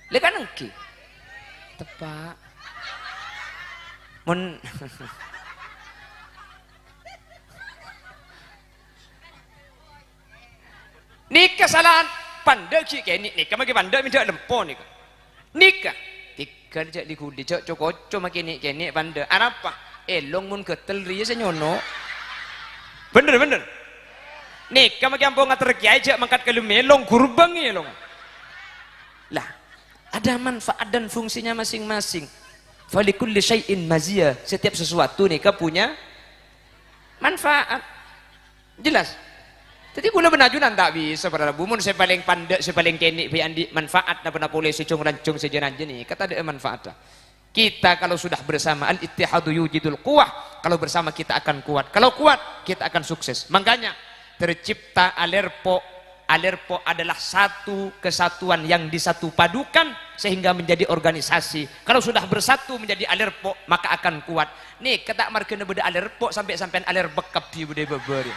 Lekan engki. Tepak. Mun nikah kesalahan pandai ki kene nikah maki pandai minta lempo nikah. Nikah tiga jak digudi jak cokoco maki ni kene pandai. Apa? Elong mun ketel riya senyono. Bener. Nikah maki ampun ngater kiai jak mangkat ke lumelong gurbang elong. Lah, ada manfaat dan fungsinya masing-masing. Falikulli syai'in maziyah. Setiap sesuatu nikah punya manfaat. Jelas? Jadi gula benajunan tak bisa para bumun saya paling pandai, saya paling kenik andi manfaat na pernah boleh secung rancung sejenan jenis kata ada manfaat. Kita kalau sudah bersama al-ittihadu yujidul quwah, kalau bersama kita akan kuat. Kalau kuat kita akan sukses. Makanya tercipta Alerpo. Alerpo adalah satu kesatuan yang disatu padukan sehingga menjadi organisasi. Kalau sudah bersatu menjadi Alerpo maka akan kuat. Nih kata markena beda Alerpo sampai Alerbekap di beda beber.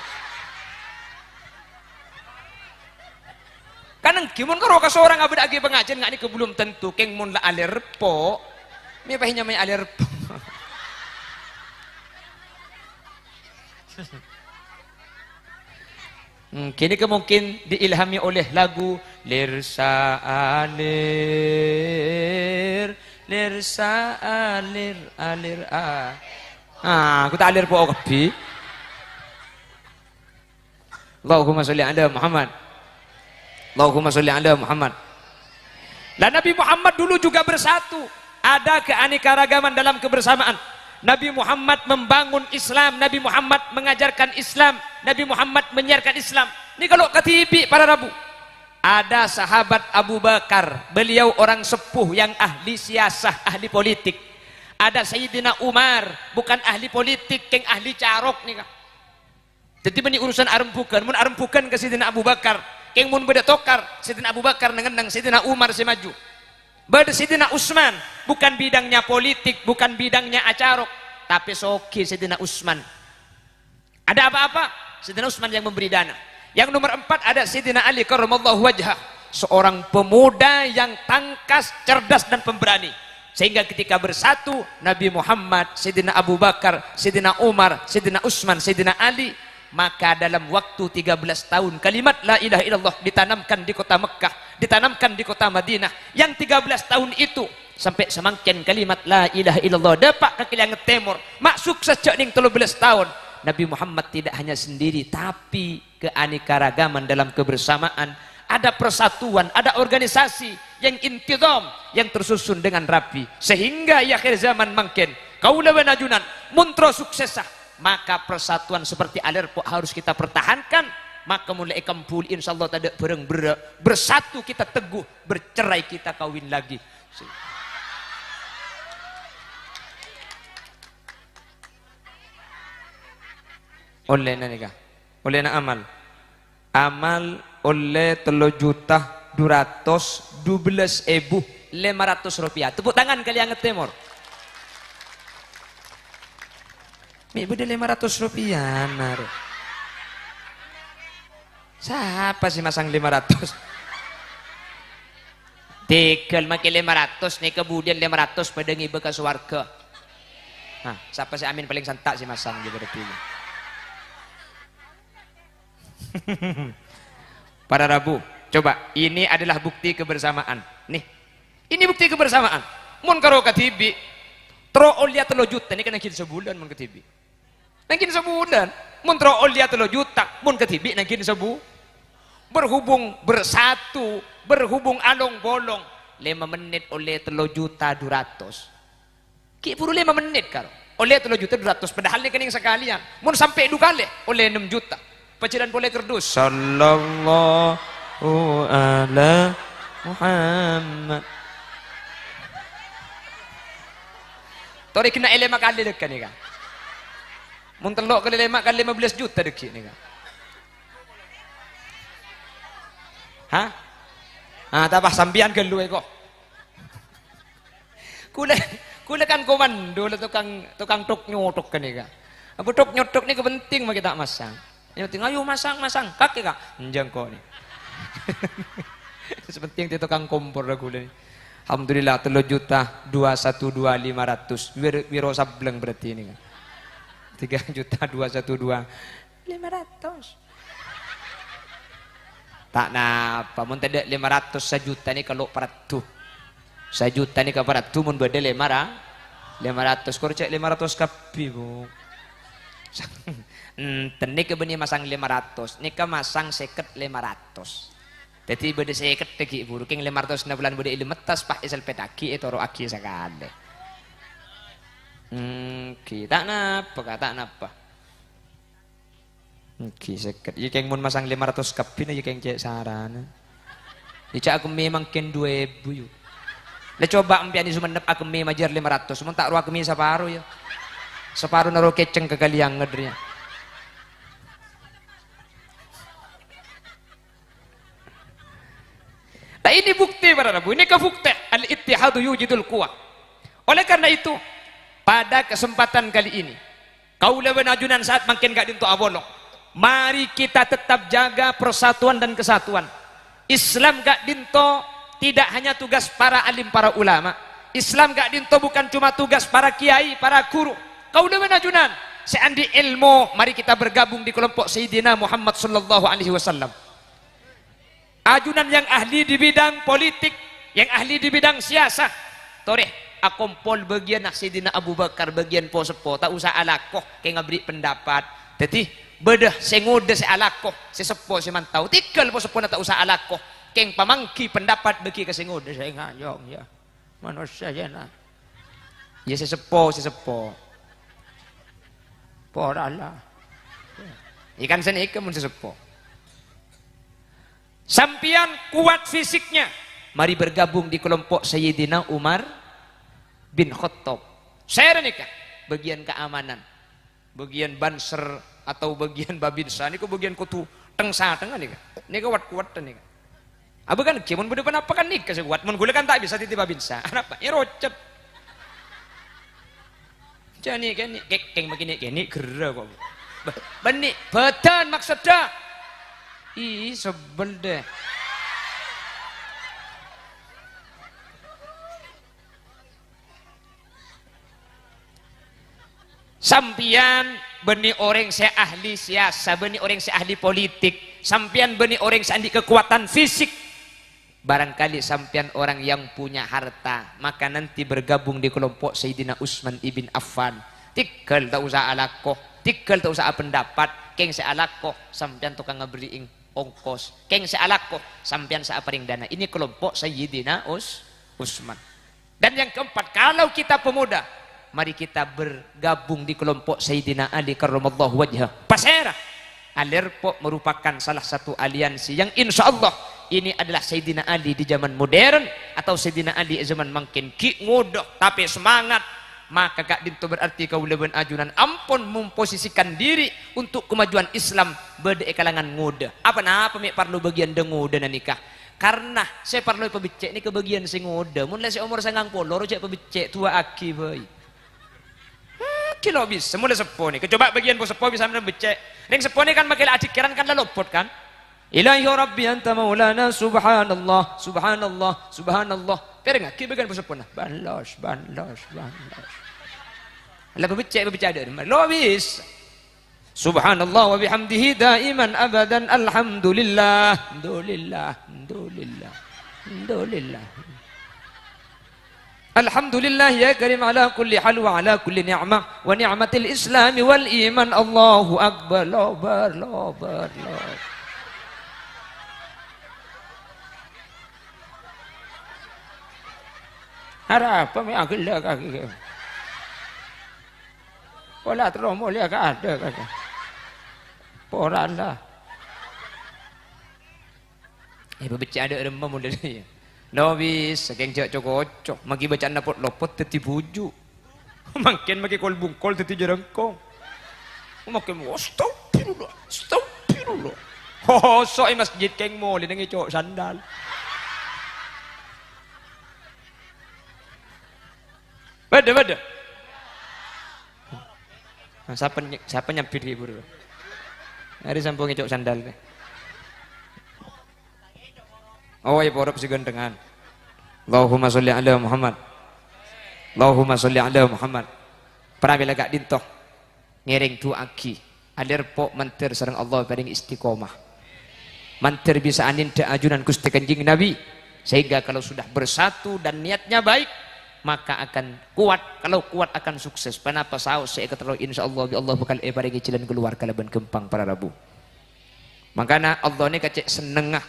Kanang kimun karo ka seorang abad agi pengajian ngak ni ke belum tentu keng mun la Alerpo. Mi pahinya may Alerpo. Kini mungkin diilhami oleh lagu Lirsa alir Lirsa alir alir a. Aku tak alir po kapi. Allahumma sholli ala Muhammad. Allahumma sholli ala Muhammad. Lah Nabi Muhammad dulu juga bersatu. Ada keanekaragaman dalam kebersamaan. Nabi Muhammad membangun Islam, Nabi Muhammad mengajarkan Islam, Nabi Muhammad menyiarkan Islam. Ini kalau ketibi para Rabu. Ada sahabat Abu Bakar, beliau orang sepuh yang ahli siasah, ahli politik. Ada Sayyidina Umar, bukan ahli politik, keng ahli carok nih. Jadi ini urusan arempukan, mun arempukan ke Sayyidina Abu Bakar, keng mun beda tokar, Sayyidina Abu Bakar nengendang Sayyidina Umar si maju. Bada Sayyidina Utsman, bukan bidangnya politik, bukan bidangnya acarok, tapi soki Sayyidina Utsman. Ada apa-apa? Sayyidina Utsman yang memberi dana. Yang nomor 4 ada Sayyidina Ali karramallahu wajhah, seorang pemuda yang tangkas, cerdas dan pemberani. Sehingga ketika bersatu Nabi Muhammad, Sayyidina Abu Bakar, Sayyidina Umar, Sayyidina Utsman, Sayyidina Ali, maka dalam waktu 13 tahun kalimat la ilaha illallah ditanamkan di kota Mekah, ditanamkan di kota Madinah. Yang 13 tahun itu sampai semakin kalimat la ilaha illallah dapat ke Kilianget Timur masuk sejak ning 13 tahun. Nabi Muhammad tidak hanya sendiri, tapi keanekaragaman dalam kebersamaan, ada persatuan, ada organisasi yang intidam, yang tersusun dengan rapi, sehingga di akhir zaman makin kaula wanajunan muntro suksesah. Maka persatuan seperti Alerpo harus kita pertahankan. Maka mulai kampul insyaallah tidak bereng bersatu kita teguh, bercerai kita kawin lagi. Oleh nanika, oleh na amal oleh 3.212.500 rupiah. Tepuk tangan Kalianget Timur. Mi beda 500 rupiah naruh. Siapa sih masang 500? Tekel makin 500 nih kemudian 500 pada ngibe ke swarga. Nah, siapa sih amin paling santak sih masang gitu berarti. Para Rabu, coba ini adalah bukti kebersamaan. Nih, ini bukti kebersamaan. Mun karo katibi, tro olia 3 juta ini kan nangkin sebulan mun katibi. Nangkin sebulan, mun tro olia 3 juta, mun katibi nangkin berhubung bersatu, berhubung along bolong 5 menit oleh 3.200.000. Ki puru 5 menit karo. Oleh 3.200.000 padahal ni kening sekalian. Mun sampai 2 kali oleh 6 juta. Paciran boleh kerdus. Sallallahu ala Muhammad. Tori kena 5 kali dekat ni kan. Mun telok kali 5 kali 15 juta dekat ni kan. Hah? Tapah sambian gelu kok. Kula kan komando lah tukang tok nyotok kan ni kan. Apa tok nyotok ni kepenting mah kita masang. Yang penting ayo masang kaki kak. Enjang kok ni. Sepenting ti tukang kompor lah kula ni. Alhamdulillah 3.212.500. Wiro sableng berarti ini kan. 3.212.500. Tak napa, mun tidak 500 sejuta nih kalau peratu. Sejuta nih ke peratu mun beda 500. Kau cek 500 kapi bu. Tenik ke benih masang 500, nih ke masang seket 500. Jadi beda seket lagi bu, king 500 na bulan beda ilimetas pak isel petaki itu roh aki sekali. Kita napa, kata napa. Seket, ya keng mun masang 500 kapi na ya keng cek sarana. Ya aku memang ken 2.000 yuk. Lah coba ampian di Sumenep aku me majar 500, mun tak ruak mi separuh ya. Separuh naro keceng ke kaliang ngedrinya. Nah ini bukti para Rabu, ini kebukti al-ittihadu yujidul quwwah. Oleh karena itu, pada kesempatan kali ini, kaula benajunan saat makin gak dinto abolong. Mari kita tetap jaga persatuan dan kesatuan. Islam gak dinto tidak hanya tugas para alim, para ulama. Islam gak dinto bukan cuma tugas para kiai, para guru. Kaula benajunan, seandi ilmu, mari kita bergabung di kelompok Sayyidina Muhammad sallallahu alaihi wasallam. Ajunan yang ahli di bidang politik, yang ahli di bidang siasah. Toreh, akompol bagian Sayyidina Abu Bakar, bagian po-sepo, tak usah alakoh, kayak ngabri pendapat. Jadi, bedah, sengude se alakoh, se sepo, se mantau. Tikal po-sepo na tak usah alakoh, kayak pamangki pendapat bagi ke sengude, saya ngayong ya. Manusia ya na. Ya se sepo, se sepo. Porala. Ikan sen ikan mun se sepo. Sampian kuat fisiknya, mari bergabung di kelompok Sayyidina Umar bin Khattab. Saya nikah bagian keamanan, bagian banser atau bagian babinsa. Ini kok bagian kutu tengsa tengah nih kan? Ini kuat nih kan? Abu kan kimun berdepan apa kan nikah sekuat? Mun gula kan tak bisa titi babinsa. Apa? Ya rocet. Jadi kan keng begini kini gerah kok. Benih badan maksudnya. Ih sebel deh. Sampian benih orang saya ahli siasa, benih orang saya ahli politik, sampian benih orang saya ahli kekuatan fisik. Barangkali sampian orang yang punya harta, maka nanti bergabung di kelompok Sayyidina Utsman ibn Affan. Tikal tak usah alakoh, tikal tak usah pendapat, keng saya alakoh, sampian tukang ngeberiing ongkos, keng sealakoh sampean seaparing dana. Ini kelompok Sayyidina Utsman. Dan yang keempat, kalau kita pemuda, mari kita bergabung di kelompok Sayyidina Ali karramallahu wajhah. Pasera Alerpo merupakan salah satu aliansi yang insya Allah ini adalah Sayyidina Ali di zaman modern atau Sayyidina Ali di zaman makin ki ngodoh tapi semangat. Maka kak dinto berarti kau leben ajunan ampun memposisikan diri untuk kemajuan Islam beda kalangan muda. Apa perlu bagian denguda nikah? Karena saya perlu pebicek ini kebagian sing muda. Mulai si umur 90 cek pebicek tua aki boy. Kilo bisa mulai sepo nih. Coba bagian bos sepo bisa becek. Ring sepo nih kan makin adik kiran kan lopot kan? Ilahi Rabbi anta maulana subhanallah subhanallah subhanallah. Pero nga kibagan bos sepo na. Banlos. Ala pabicek ada lobis. Subhanallah wa bihamdihi daiman abadan alhamdulillah. Alhamdulillah. Alhamdulillah ya karim ala kulli hal wa ala kulli ni'mah wa ni'matil islam wal iman. Allahu akbar. Lobar. Harap may agila kaki. Wala tromo liya ka ada kaki. Porala. Baca ada remah muda dia. Nobis, saking cak cocok. Magi bacaan napot lopot teti buju. Makin magi kol bungkol teti jerengkong. Makin astagfirullah. Oh, so masjid keng mo linang icok sandal. Bada. Siapa nyampir ibu dulu? Hari sampung ngicok sandal. Oh ya porok si gandengan. Allahumma sholli ala Muhammad. Allahumma sholli ala Muhammad. Para bila gak dintoh ngiring tu aki alir pok mantir sareng Allah paring istiqomah. Mantir bisa anin te ajunan Gusti Kanjeng Nabi, sehingga kalau sudah bersatu dan niatnya baik maka akan kuat. Kalau kuat akan sukses. Kenapa saus saya kata insyaallah Allah bakal paringi jalan keluar kalaban gempang para rabu. Makanya Allah ini kacek senengah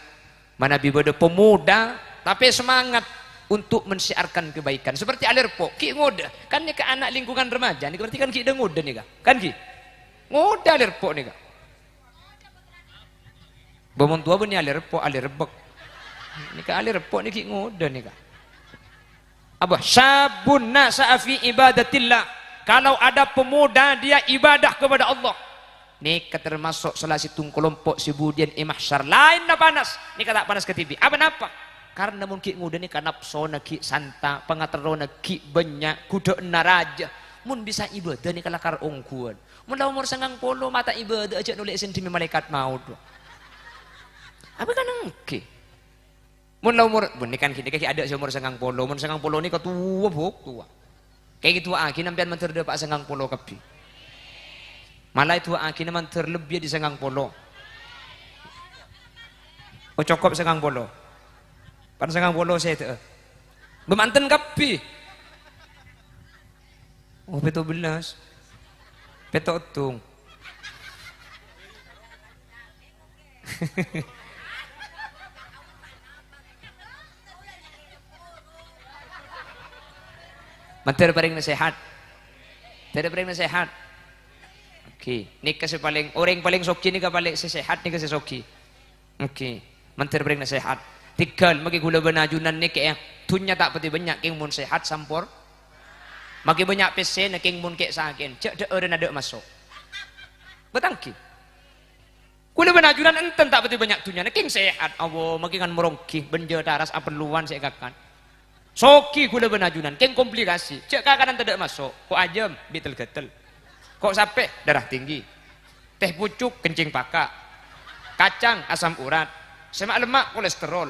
mana bibada pemuda tapi semangat untuk mensiarkan kebaikan seperti alir pok ki ngoda kan ni ke anak lingkungan remaja ni berarti kan ki dah ngoda ni kan ki ngoda alir pok ni ka bomon tua bunyi alir pok alir rebek ni ka alir pok ni ki ngoda ni ka apa syabun nasa fi ibadatillah. Kalau ada pemuda dia ibadah kepada Allah ni termasuk salah satu kelompok sebudian imahsyar lain na panas ni kata panas ke TV apa napa karena mungkin muda ni karena pesona ki santa pengaterona ki banyak kuda naraja mun bisa ibadah ni kalakar ongkuan mun dah umur 90 mata ibadah aja nulis sentimi malaikat maut apa kan engke mun dah umur mun ni kan kita ada umur 90 mun 90 ni ketua buk tua kayak gitu akhir nampian menter pak 90 kapi malah itu akhirnya menter lebih di 90 oh cokop 90 pan 90 saya tu bemanten kapi oh peto belas peto utung manter paling nasihat tidak paling nasihat. Oke, ni kasi paling orang paling soki ni ka paling sehat ni kasi soki. Oke, manter paling nasihat. Tikal magi gula benajunan ni kaya tunya tak pati banyak king mun sehat sampor. Magi banyak pesen king mun kek sakin. Cek de orang ada masuk. Betangki. Gula benajunan enten tak pati banyak tunya king sehat. Awo magi kan merongki benjo taras aperluan saya kakan. Soki gula benajunan king komplikasi. Cek kakanan tidak masuk. Kok ajam bitel getel. Kok sampai darah tinggi. Teh pucuk kencing pakak. Kacang asam urat. Semak lemak kolesterol.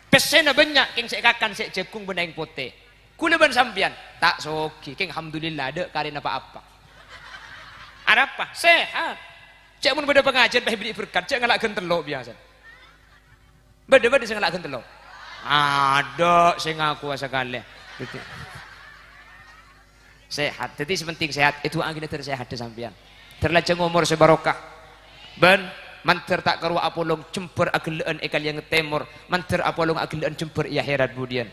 Pesena banyak king saya kakan saya jagung benaing putih. Kula ban sampian tak soki king alhamdulillah ada karin apa-apa. Ada apa? Sehat. Cek mun beda pengajian bah beri berkat cek ngalak gentelok biasa. Beda saya ngalak gentelok. Ada saya ngaku sekali. Gitu. Sehat. Jadi sepenting sehat itu angin tersehat di sampian. Terlajeng umur sebarokah. Ben manter tak karu apolong cemper agelaan ekal yang temur manter apolong agelaan cemper iya herat budian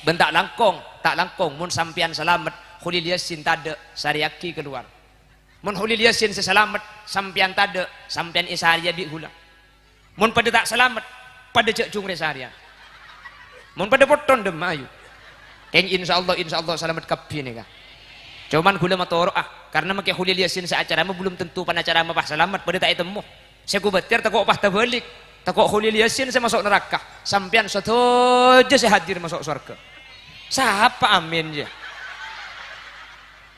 bentak langkong tak langkong mun sampian selamat khulil yasin tade sariaki keluar mun khulil yasin seselamat sampian tade sampian isaria bi hula mun pada tak selamat pada cek cung resaria mun pada poton dem ayu keng insyaallah selamat kapi ni kah cuman gula matoro karena make khulil yasin seacara belum tentu pan acara mah selamat pada tak temu saya kubatir takut pah terbalik takut khulil yasin saya masuk neraka sampian satu aja saya hadir masuk surga siapa amin ya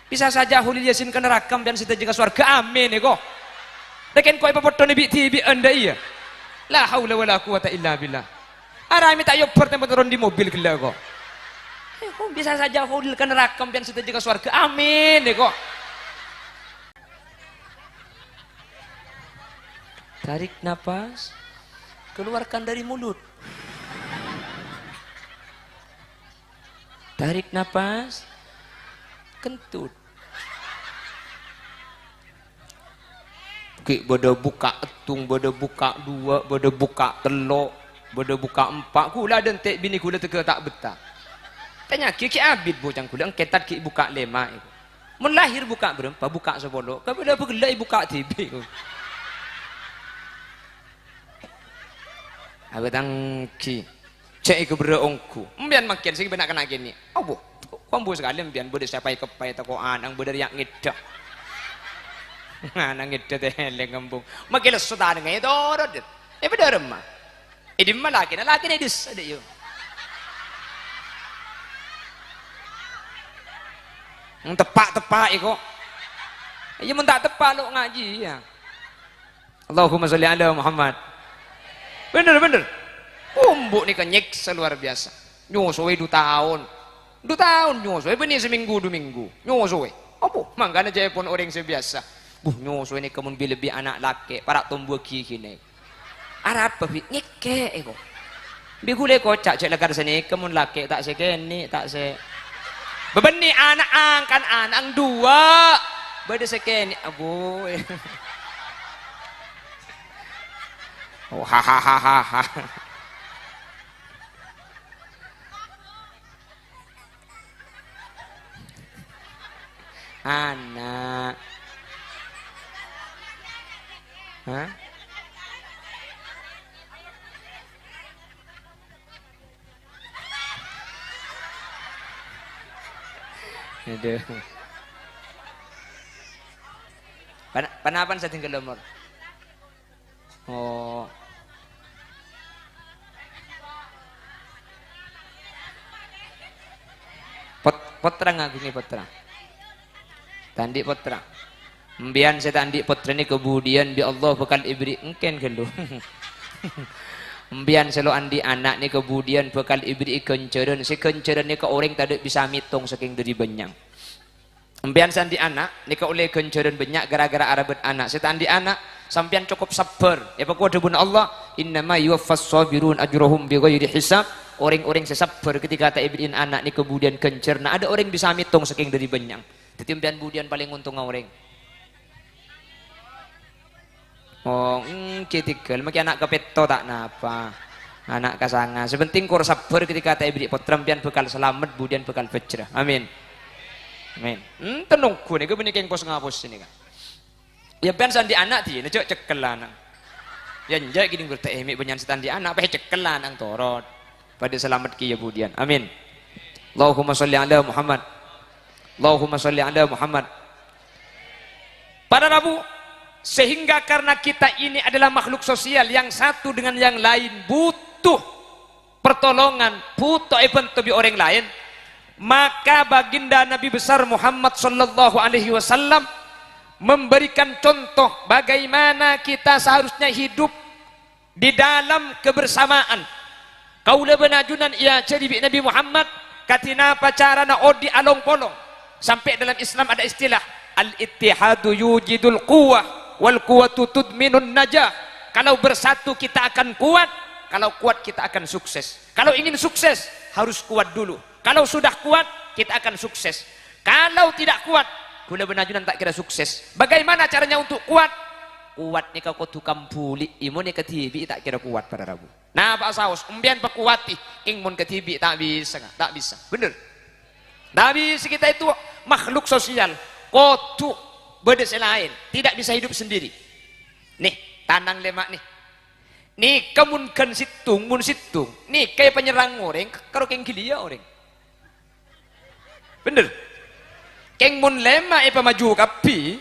bisa saja khulil yasin ke neraka sampian kita juga surga amin ya kok lakin kau apa potong ibi tibi anda iya la haula wala quwata illa billah arah minta yuk pertama turun di mobil gila kok bisa saja khulil ke neraka sampian kita juga surga amin ya kok tarik nafas, keluarkan dari mulut. Tarik nafas, kentut. Oke, bodo buka etung, bodo buka dua, bodo buka telok, bodo buka empat. Kula dentek bini kula teka tak betah. Tanya ki abid bocang kula engketat ki buka lema itu. Mun lahir buka berempat, buka sepuluh. Kabeh begelai buka TV. Aku tangki cek ke berongku mbian makin sing benak kena gini oh kombo sekali mbian bode siapa kepai toko anang bode yang ngedah anang ngedah teh lengembung makin sudah ngai dorot beda remah ini mah laki ini dis ada yo tepak iko iya mun tak tepak lo ngaji ya Allahumma sholli ala Muhammad bener umbuk nih kenyek luar biasa Nyusuwe 2 tahun. 2 tahun nyusuwe benih seminggu 2 minggu. Nyusuwe. Apa? Mangkana jaya pun orang sebiasa. Nyusuwe ini kemun lebih anak laki para tumbuh kini. Arab babi ngeke eko. Bigule kocak cek lagar sini kemun laki tak sekeni tak se. Bebeni anak angkan anak 2. Beda sekeni abu. Oh hahaha. Anak. Hah? Aduh. Panapan sa tinggal umur. Oh. Potra ngagungi potra. Tandi potra. Mbian saya tandi potra ni kemudian bi Allah bakal ibri engken gelo. Mbian selo andi anak ni kemudian bakal ibri kenceran si kenceran ni ke orang tak bisa mitong saking dari banyak. Mbian sandi anak ni ke oleh kenceran banyak gara-gara arabet anak. Saya tandi anak sampian cukup sabar. Ya pokok debun Allah innama yuwaffas sabirun ajruhum bighairi hisab. Orang-orang sesabar ketika tak ibrin anak ni kemudian kencer. Nah ada orang bisa mitong saking dari banyak. Tetimpian budian paling untung orang. Oh, kitikal maki anak kepeto tak napa. Anak kasanga. Sebenting kur sabar ketika tak ibri potrampian bekal selamat budian bekal fajrah. Amin. Amin. Tenungku ni kebenik yang pos ngapus sini kan. Ya pian sandi anak ti, necok cekel lanang. Ya njak gini bertemi benyan sandi anak pe cekel lanang torot. Pada selamat ki ya budian. Amin. Allahumma sholli ala Muhammad. Allahumma sholli ala Muhammad. Para Rabu, sehingga karena kita ini adalah makhluk sosial yang satu dengan yang lain butuh pertolongan, butuh bantu orang lain, maka baginda Nabi besar Muhammad sallallahu alaihi wasallam memberikan contoh bagaimana kita seharusnya hidup di dalam kebersamaan. Kaula benajunan ia jadi Nabi Muhammad katina pacarana odi along polong. Sampai dalam Islam ada istilah al-ittihadu yujidul quwwah wal quwwatu tudminun najah. Kalau bersatu kita akan kuat, kalau kuat kita akan sukses. Kalau ingin sukses harus kuat dulu. Kalau sudah kuat kita akan sukses. Kalau tidak kuat, gula benajunan tak kira sukses. Bagaimana caranya untuk kuat? Kuat ni kau tukang puli, imun ni ketibi tak kira kuat pada Rabu. Nah Pak Saus, umbian pekuati, ing mun ketibi tak bisa, tak bisa. Bener. Nabi kita itu makhluk sosial, kotu beda lain, tidak bisa hidup sendiri. Nih, tanang lemak nih. Nih kamun kan situng, mun situng. Nih kayak penyerang orang, karo keng gilia orang. Bener. Keng mun lemak apa maju kapi,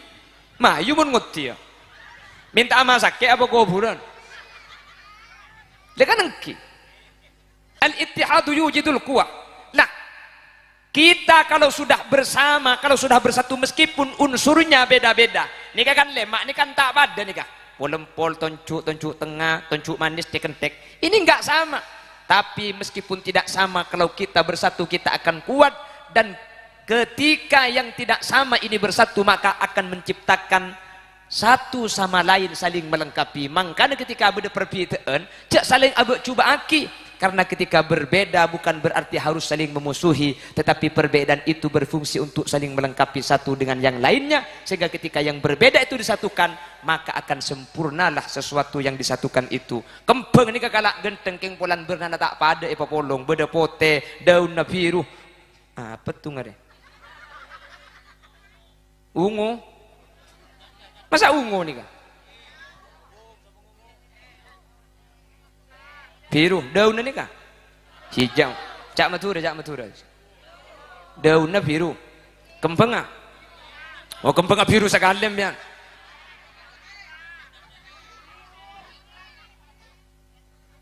mayu mun nguti ya. Minta ama sakit apa kuburan. Lekan engki. Al-ittihadu yujidul quwwah. Nah, kita kalau sudah bersama, kalau sudah bersatu meskipun unsurnya beda-beda. Nika kan lemak, ini kan tak pada nika. Polempol, toncuk tengah, toncuk manis, dikentek. Ini enggak sama. Tapi meskipun tidak sama, kalau kita bersatu kita akan kuat. Dan ketika yang tidak sama ini bersatu, maka akan menciptakan satu sama lain saling melengkapi. Makanya ketika ada perbedaan, cak saling abek cuba aki. Karena ketika berbeda bukan berarti harus saling memusuhi, tetapi perbedaan itu berfungsi untuk saling melengkapi satu dengan yang lainnya, sehingga ketika yang berbeda itu disatukan, maka akan sempurnalah sesuatu yang disatukan itu. Kembang ini kakak genteng keng polan bernana tak pada epa polong, beda pote, daun biru. Apa tuh ngare? Ungu. Masa ungu nih kak? Biru, daunnya nih kak? Hijau, cak matura. Daunnya biru, kembangnya? Oh kembangnya biru sekali ya.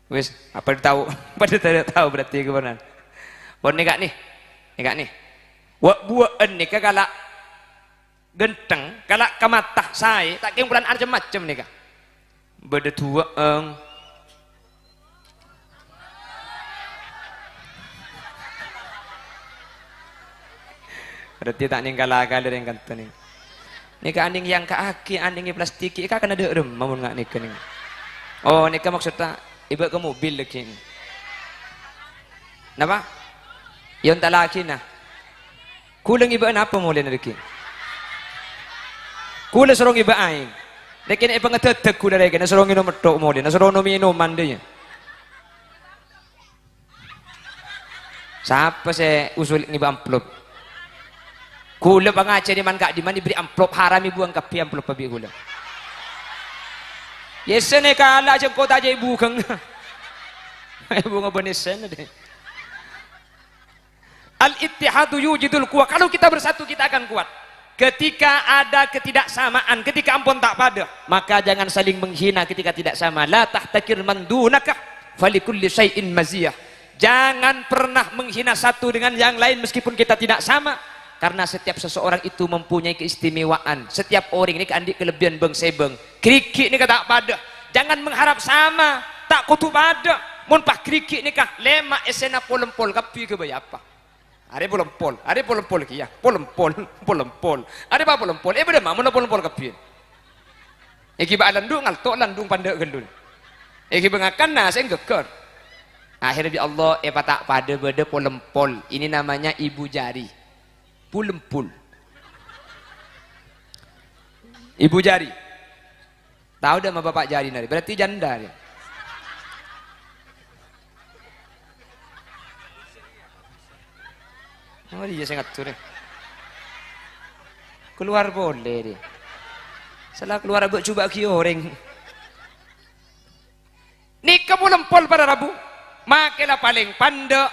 Wes, apa tahu? Pada tidak tahu berarti kemana? Bon nih kak nih. Wak buan nih kak kalak genteng, kalak kematah saya, tak kira bulan arja macam nih kak. Beda tua Berarti tak ninggal akal yang kata nih. Nika anding yang ke aki, anding plastik, ika kena derem, mamun nggak nika nih. Oh nika maksudnya ibu ke mobil lagi. Napa? Yang tak laki nah. Kulang ibu apa mulai lagi? Kulang serong ibu aing. Nika ni pengetetek kulang lagi, naserong minum metok mulai, naserong minum mandinya. Siapa saya usul ini amplop? Kula pengajar di man kak di man diberi amplop haram ibu ang kapi amplop pabi kula. Yesene kala aja kota aja ibu kang. Ibu ngabanesen deh. Al-ittihadu yujidul kuat. Kalau kita bersatu kita akan kuat. Ketika ada ketidaksamaan, ketika ampun tak pada, maka jangan saling menghina ketika tidak sama. La tahtakir man dunaka falikulli syai'in maziyah. Jangan pernah menghina satu dengan yang lain meskipun kita tidak sama. Karena setiap seseorang itu mempunyai keistimewaan. Setiap orang ini keandik kelebihan beng sebeng. Krikik ini tak pada. Jangan mengharap sama. Tak kutu pada. Mun pak krikik ini kah lemak esena polempol kapi ke bayapa. Ada polempol, ada polempol kia, polempol. Ada apa polempol? Beda mah mun polempol kapi. Eki ba landung ngaltok landung pandek gendul. Eki bengakan nah saya geker. Akhirnya di Allah tak pada beda polempol. Ini namanya ibu jari. Pulempul. Ibu jari. Tahu dah sama bapak jari nari. Berarti janda dia. Oh dia sangat turun. Keluar boleh dia. Salah keluar abek coba ki orang. Nikah pulempol pada Rabu. Makelah paling pandek.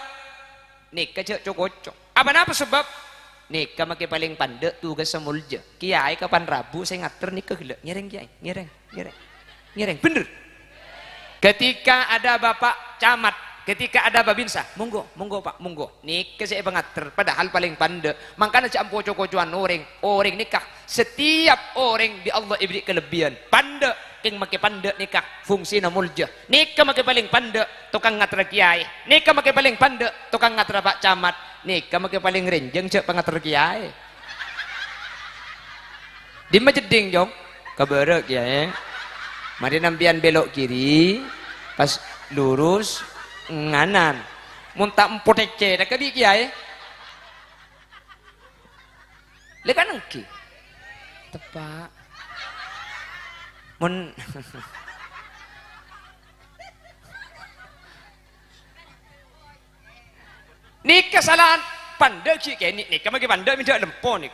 Nikah cek cocok. Apa sebab? Nikah makai paling pandek tugas semulja. Kiai kapan Rabu saya ngater nikah gila. Ngereng kiai, ngereng. Bener. Ketika ada bapak camat, ketika ada babinsa, monggo pak, monggo. Nikah saya pengater. Padahal paling pandek. Makanya cak poco-pocoan orang nikah. Setiap orang di Allah ibri kelebihan. Pandek. King make pandek nikah fungsi mulja. Nikah make paling pandek tukang ngatra kiai. Nikah make paling pandek tukang ngatra pak camat. Nikah make paling renjeng cek pengatur kiai. Di majeding jong kabarek kiai. Mari nampian belok kiri, pas lurus nganan. Mun tak empotece dak kabi kiai. Le kanan ki. Tepak. Mun nikah kesalahan pandai cik kayak nikah makin pandai minta lempon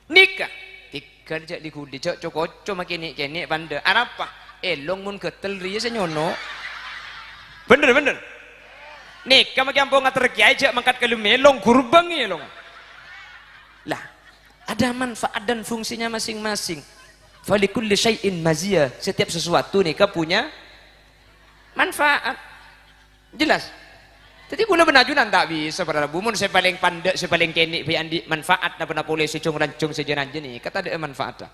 nikah tiga cak dikudi cak cok makin nikah pandai apa elong mun ketel ria senyono bener nikah makin ampun ngater kiai cak mangkat kalau melong kurbang elong lah ada manfaat dan fungsinya masing-masing. Falikulli syai'in maziyah. Setiap sesuatu nikah punya manfaat. Jelas. Jadi kula benajunan tak bisa pada bumun saya paling pandai, saya paling kenik andi manfaat na pernah boleh secung rancung sejenan jenis. Kata ada manfaat.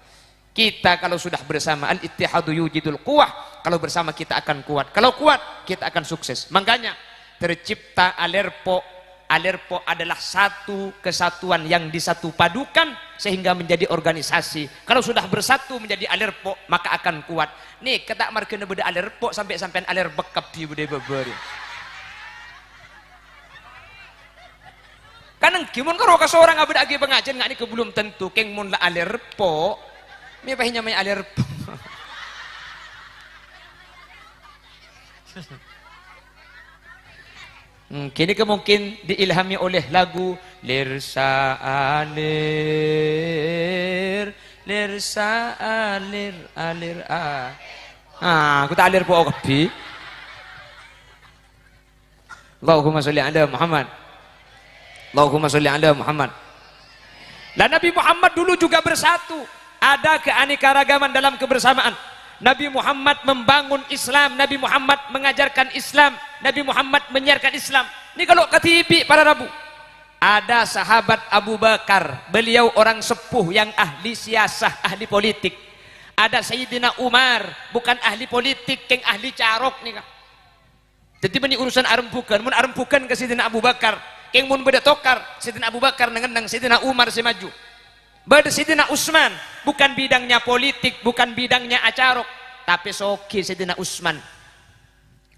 Kita kalau sudah bersama al-ittihadu yujidul quwah. Kalau bersama kita akan kuat. Kalau kuat kita akan sukses. Makanya tercipta Alerpo. Alerpo adalah satu kesatuan yang disatu padukan sehingga menjadi organisasi. Kalau sudah bersatu menjadi Alerpo maka akan kuat. Nih kata markena beda Alerpo sampai Alerbek kapi beda beber. Kanang kimun karo ka seorang abad agi pengajian ngak ni belum tentu keng mun la Alerpo. Mi pahinya may Alerpo. Kini mungkin diilhami oleh lagu Lirsa alir alir aku tak alir po kapi. Allahumma sholli ala Muhammad. Allahumma sholli ala Muhammad. Dan Nabi Muhammad dulu juga bersatu. Ada keanekaragaman dalam kebersamaan. Nabi Muhammad membangun Islam, Nabi Muhammad mengajarkan Islam, Nabi Muhammad menyiarkan Islam. Ini kalau ketipi para Rabu. Ada sahabat Abu Bakar, beliau orang sepuh yang ahli siasah, ahli politik. Ada Sayyidina Umar, bukan ahli politik, keng ahli carok nih. Jadi ini urusan arempukan, mun arempukan ke Sayyidina Abu Bakar, keng mun beda tokar Sidina Abu Bakar nang Sidina Umar si maju. Beda Sidina Utsman bukan bidangnya politik, bukan bidangnya acarok, tapi soki Sidina Utsman.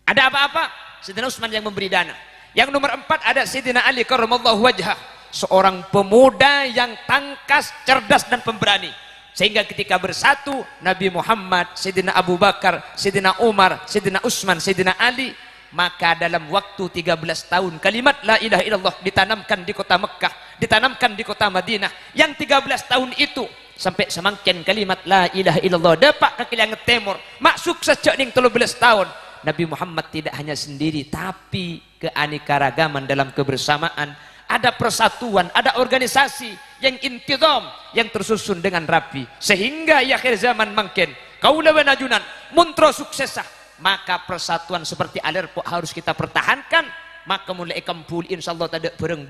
Ada apa-apa Sidina Utsman yang memberi dana. Yang nomor 4 ada Sidina Ali karramallahu wajhah, seorang pemuda yang tangkas, cerdas dan pemberani. Sehingga ketika bersatu Nabi Muhammad, Sidina Abu Bakar, Sidina Umar, Sidina Utsman, Sidina Ali, maka dalam waktu 13 tahun kalimat la ilaha illallah ditanamkan di kota Mekah, ditanamkan di kota Madinah. Yang 13 tahun itu sampai semakin kalimat la ilaha illallah dapat ke Kilianget Timur, masuk sejak ning 13 tahun. Nabi Muhammad tidak hanya sendiri, tapi keanekaragaman dalam kebersamaan, ada persatuan, ada organisasi yang intizam, yang tersusun dengan rapi, sehingga di akhir zaman mungkin kaula wanajunan muntro suksesah. Maka persatuan seperti alerpo harus kita pertahankan. Maka mulai kampul insyaallah tidak bereng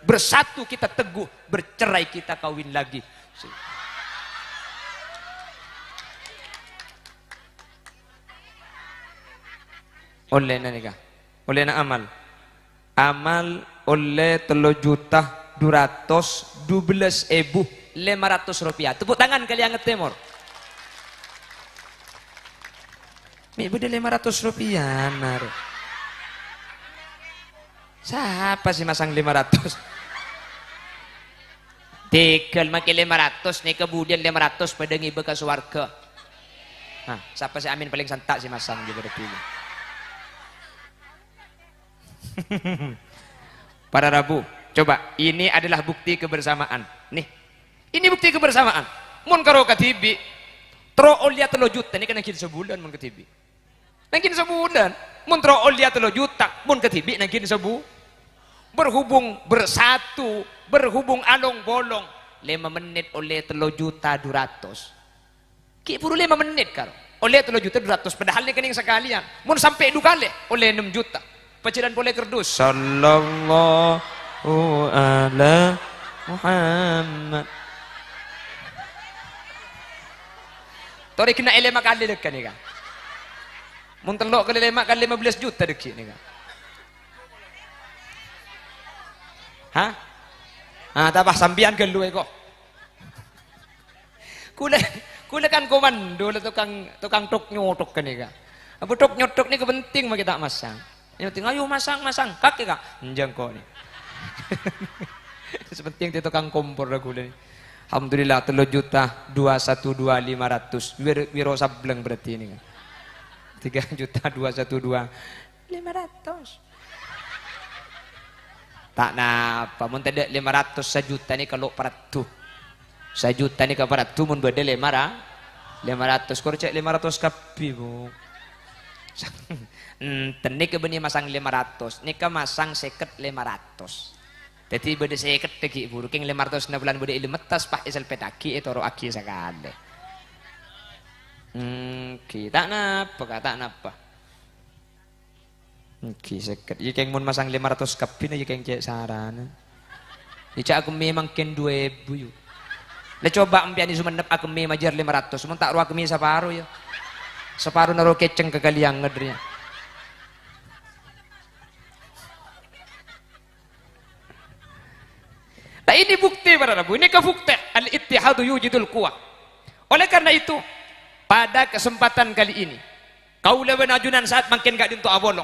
bersatu kita teguh, bercerai kita kawin lagi. Oleh nanika, oleh na amal oleh 3.212.500 rupiah. Tepuk tangan Kalianget Timur. Mi beda 500 rupiah nar. Siapa sih masang 500? Tekel makin 500 nih kemudian 500 pada ngibe ke swarga. Nah, siapa sih amin paling santak sih masang juga berarti. Para Rabu, coba ini adalah bukti kebersamaan. Nih, ini bukti kebersamaan. Mun karo katibi, tro olia 3 juta ini kan nangkin sebulan mun katibi. Nangkin sebulan, mun tro olia 3 juta, mun katibi nangkin berhubung bersatu, berhubung along bolong. 5 menit oleh 3.200.000. Ki puru 5 menit karo. Oleh 3.200.000 padahal ini kening sekalian. Mun sampai 2 kali oleh 6 juta. Paciran boleh kerdus sallallahu ala Muhammad. Tori kena 5 kali dekat ni kan. Mun telok kali 5 kali 15 juta dekat ni kan. Hah? Ah tapah sambian gelu kok. Kula kan komando tukang tok nyotok kan ni kan. Apa tok nyotok ni kepenting mah kita masang. Yang penting ayo masang kaki kak njang kok nih. Sepenting itu tukang kompor aku nih. Alhamdulillah 3.212.500 wiro sableng berarti ini kan. 3.212.500. Tak napa mun tidak 500 sejuta nih kalau paratu. Sejuta nih ke paratu mun beda 500 kurcek 500 kapi bu. Nika benih masang 500, nika masang seket 500. Jadi beda seket lagi buru, keng 500 na bulan beda ilimetas pak isal petaki itu roh aki sekali. Kita napa? Seket. Jika mun masang 500 kapin aja keng cek sarana. Jika aku memang ken 2.000 yuk. Le coba ampiani sumenep aku majar 500, mun tak roh aku separuh ya. Separuh naro keceng ke kaliang ngedrinya. Nah ini bukti para Rabu, ini kebukti al-ittihadu yujidul quwah. Oleh karena itu, pada kesempatan kali ini, kaula benajunan saat makin gak dinto abolong,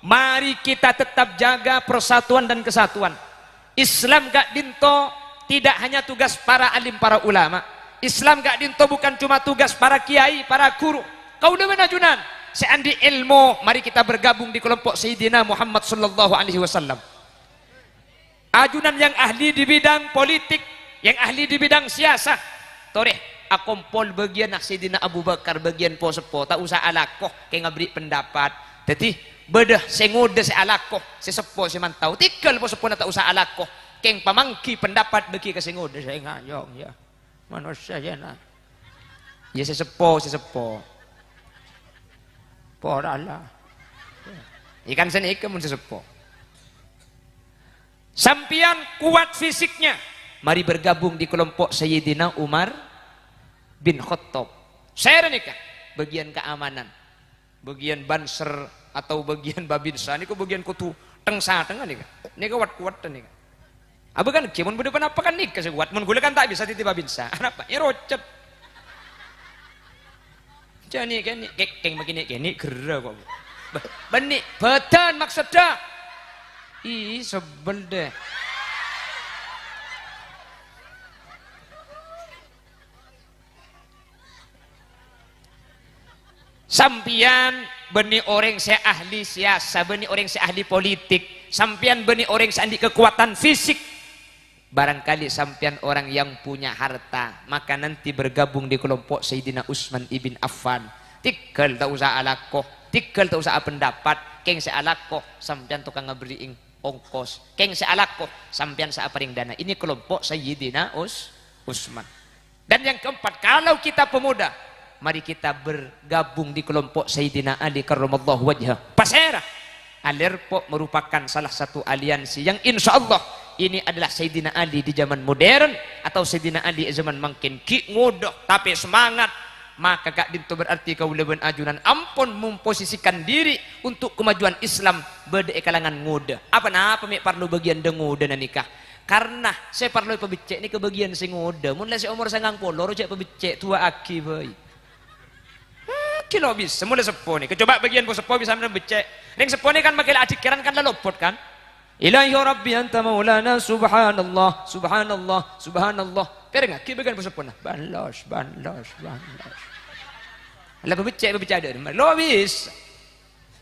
mari kita tetap jaga persatuan dan kesatuan. Islam gak dinto tidak hanya tugas para alim, para ulama. Islam gak dinto bukan cuma tugas para kiai, para guru. Kaula benajunan, seandi ilmu, mari kita bergabung di kelompok Sayyidina Muhammad sallallahu alaihi wasallam. Ajunan yang ahli di bidang politik, yang ahli di bidang siasah. Toreh, akompol bagian Sayyidina Abu Bakar, bagian po sepo, tak usah alakoh, kayak ngabri pendapat. Jadi, bedah sengoda si alakoh, si sepo si mantau. Tikal po sepo na tak usah alakoh, kayak pamangki pendapat bagi ke sengoda. Saya ngayong, ya. Manusia ya na. Ya si sepo. Porala. Ikan seni ikan mun si sepo. Sampian kuat fisiknya, mari bergabung di kelompok Sayyidina Umar bin Khattab. Saya nikah bagian keamanan, bagian banser atau bagian babinsa, ini kok bagian kutu tengsa tengah nih kan. Ini kuat-kuat nih. Abu kan kimun beda apa kan nikah sekuat. Mun gula kan tak bisa tiba bisa. Apa? Ya rocet. Jadi kan keng begini kini gerah kok. Benih badan maksudnya. Ih sebel deh. Sampian benih orang saya ahli siasa, benih orang saya ahli politik, sampian benih orang saya ahli kekuatan fisik. Barangkali sampian orang yang punya harta, maka nanti bergabung di kelompok Sayyidina Utsman ibn Affan. Tikal tak usah alakoh, tikal tak usah pendapat, keng saya alakoh, sampian tukang ngeberiing ongkos, keng saya alakoh, sampian saya paring dana. Ini kelompok Sayyidina Utsman. Dan yang keempat, kalau kita pemuda, mari kita bergabung di kelompok Sayyidina Ali karramallahu wajhah. Pasera Alerpo merupakan salah satu aliansi yang insya Allah ini adalah Sayyidina Ali di zaman modern atau Sayyidina Ali di zaman makin ki ngodoh tapi semangat. Maka kak dinto berarti kau leben ajunan ampun memposisikan diri untuk kemajuan Islam berde kalangan ngoda. Apa mek perlu bagian dengoda nikah? Karena saya perlu pebicek ini kebagian sing ngoda. Mun saya umur 90 rojak pebicek tua aki boy. Kilo bisa, mulai sepo nih. Coba bagian bos sepo bisa mana becek. Neng sepo nih kan makin adik kiran kan lalopot kan. Ilahi Rabbi anta maulana subhanallah, subhanallah, subhanallah. Kira nggak? Kita bagian bos sepo nah. Banlos. Alah becek ada. Lo bisa.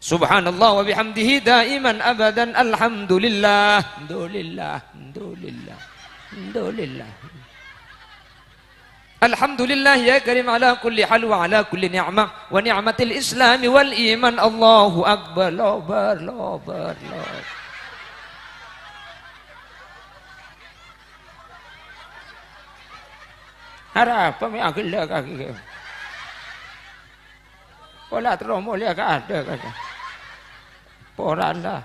Subhanallah wa bihamdihi daiman abadan alhamdulillah. Alhamdulillah. Alhamdulillah ya karim ala kulli hal wa ala kulli ni'mah wa ni'matil islam wal iman. Allahu akbar. Lobar. Harap apa akil dah kaki. Pola teromo lihat ada kata. Poran lah.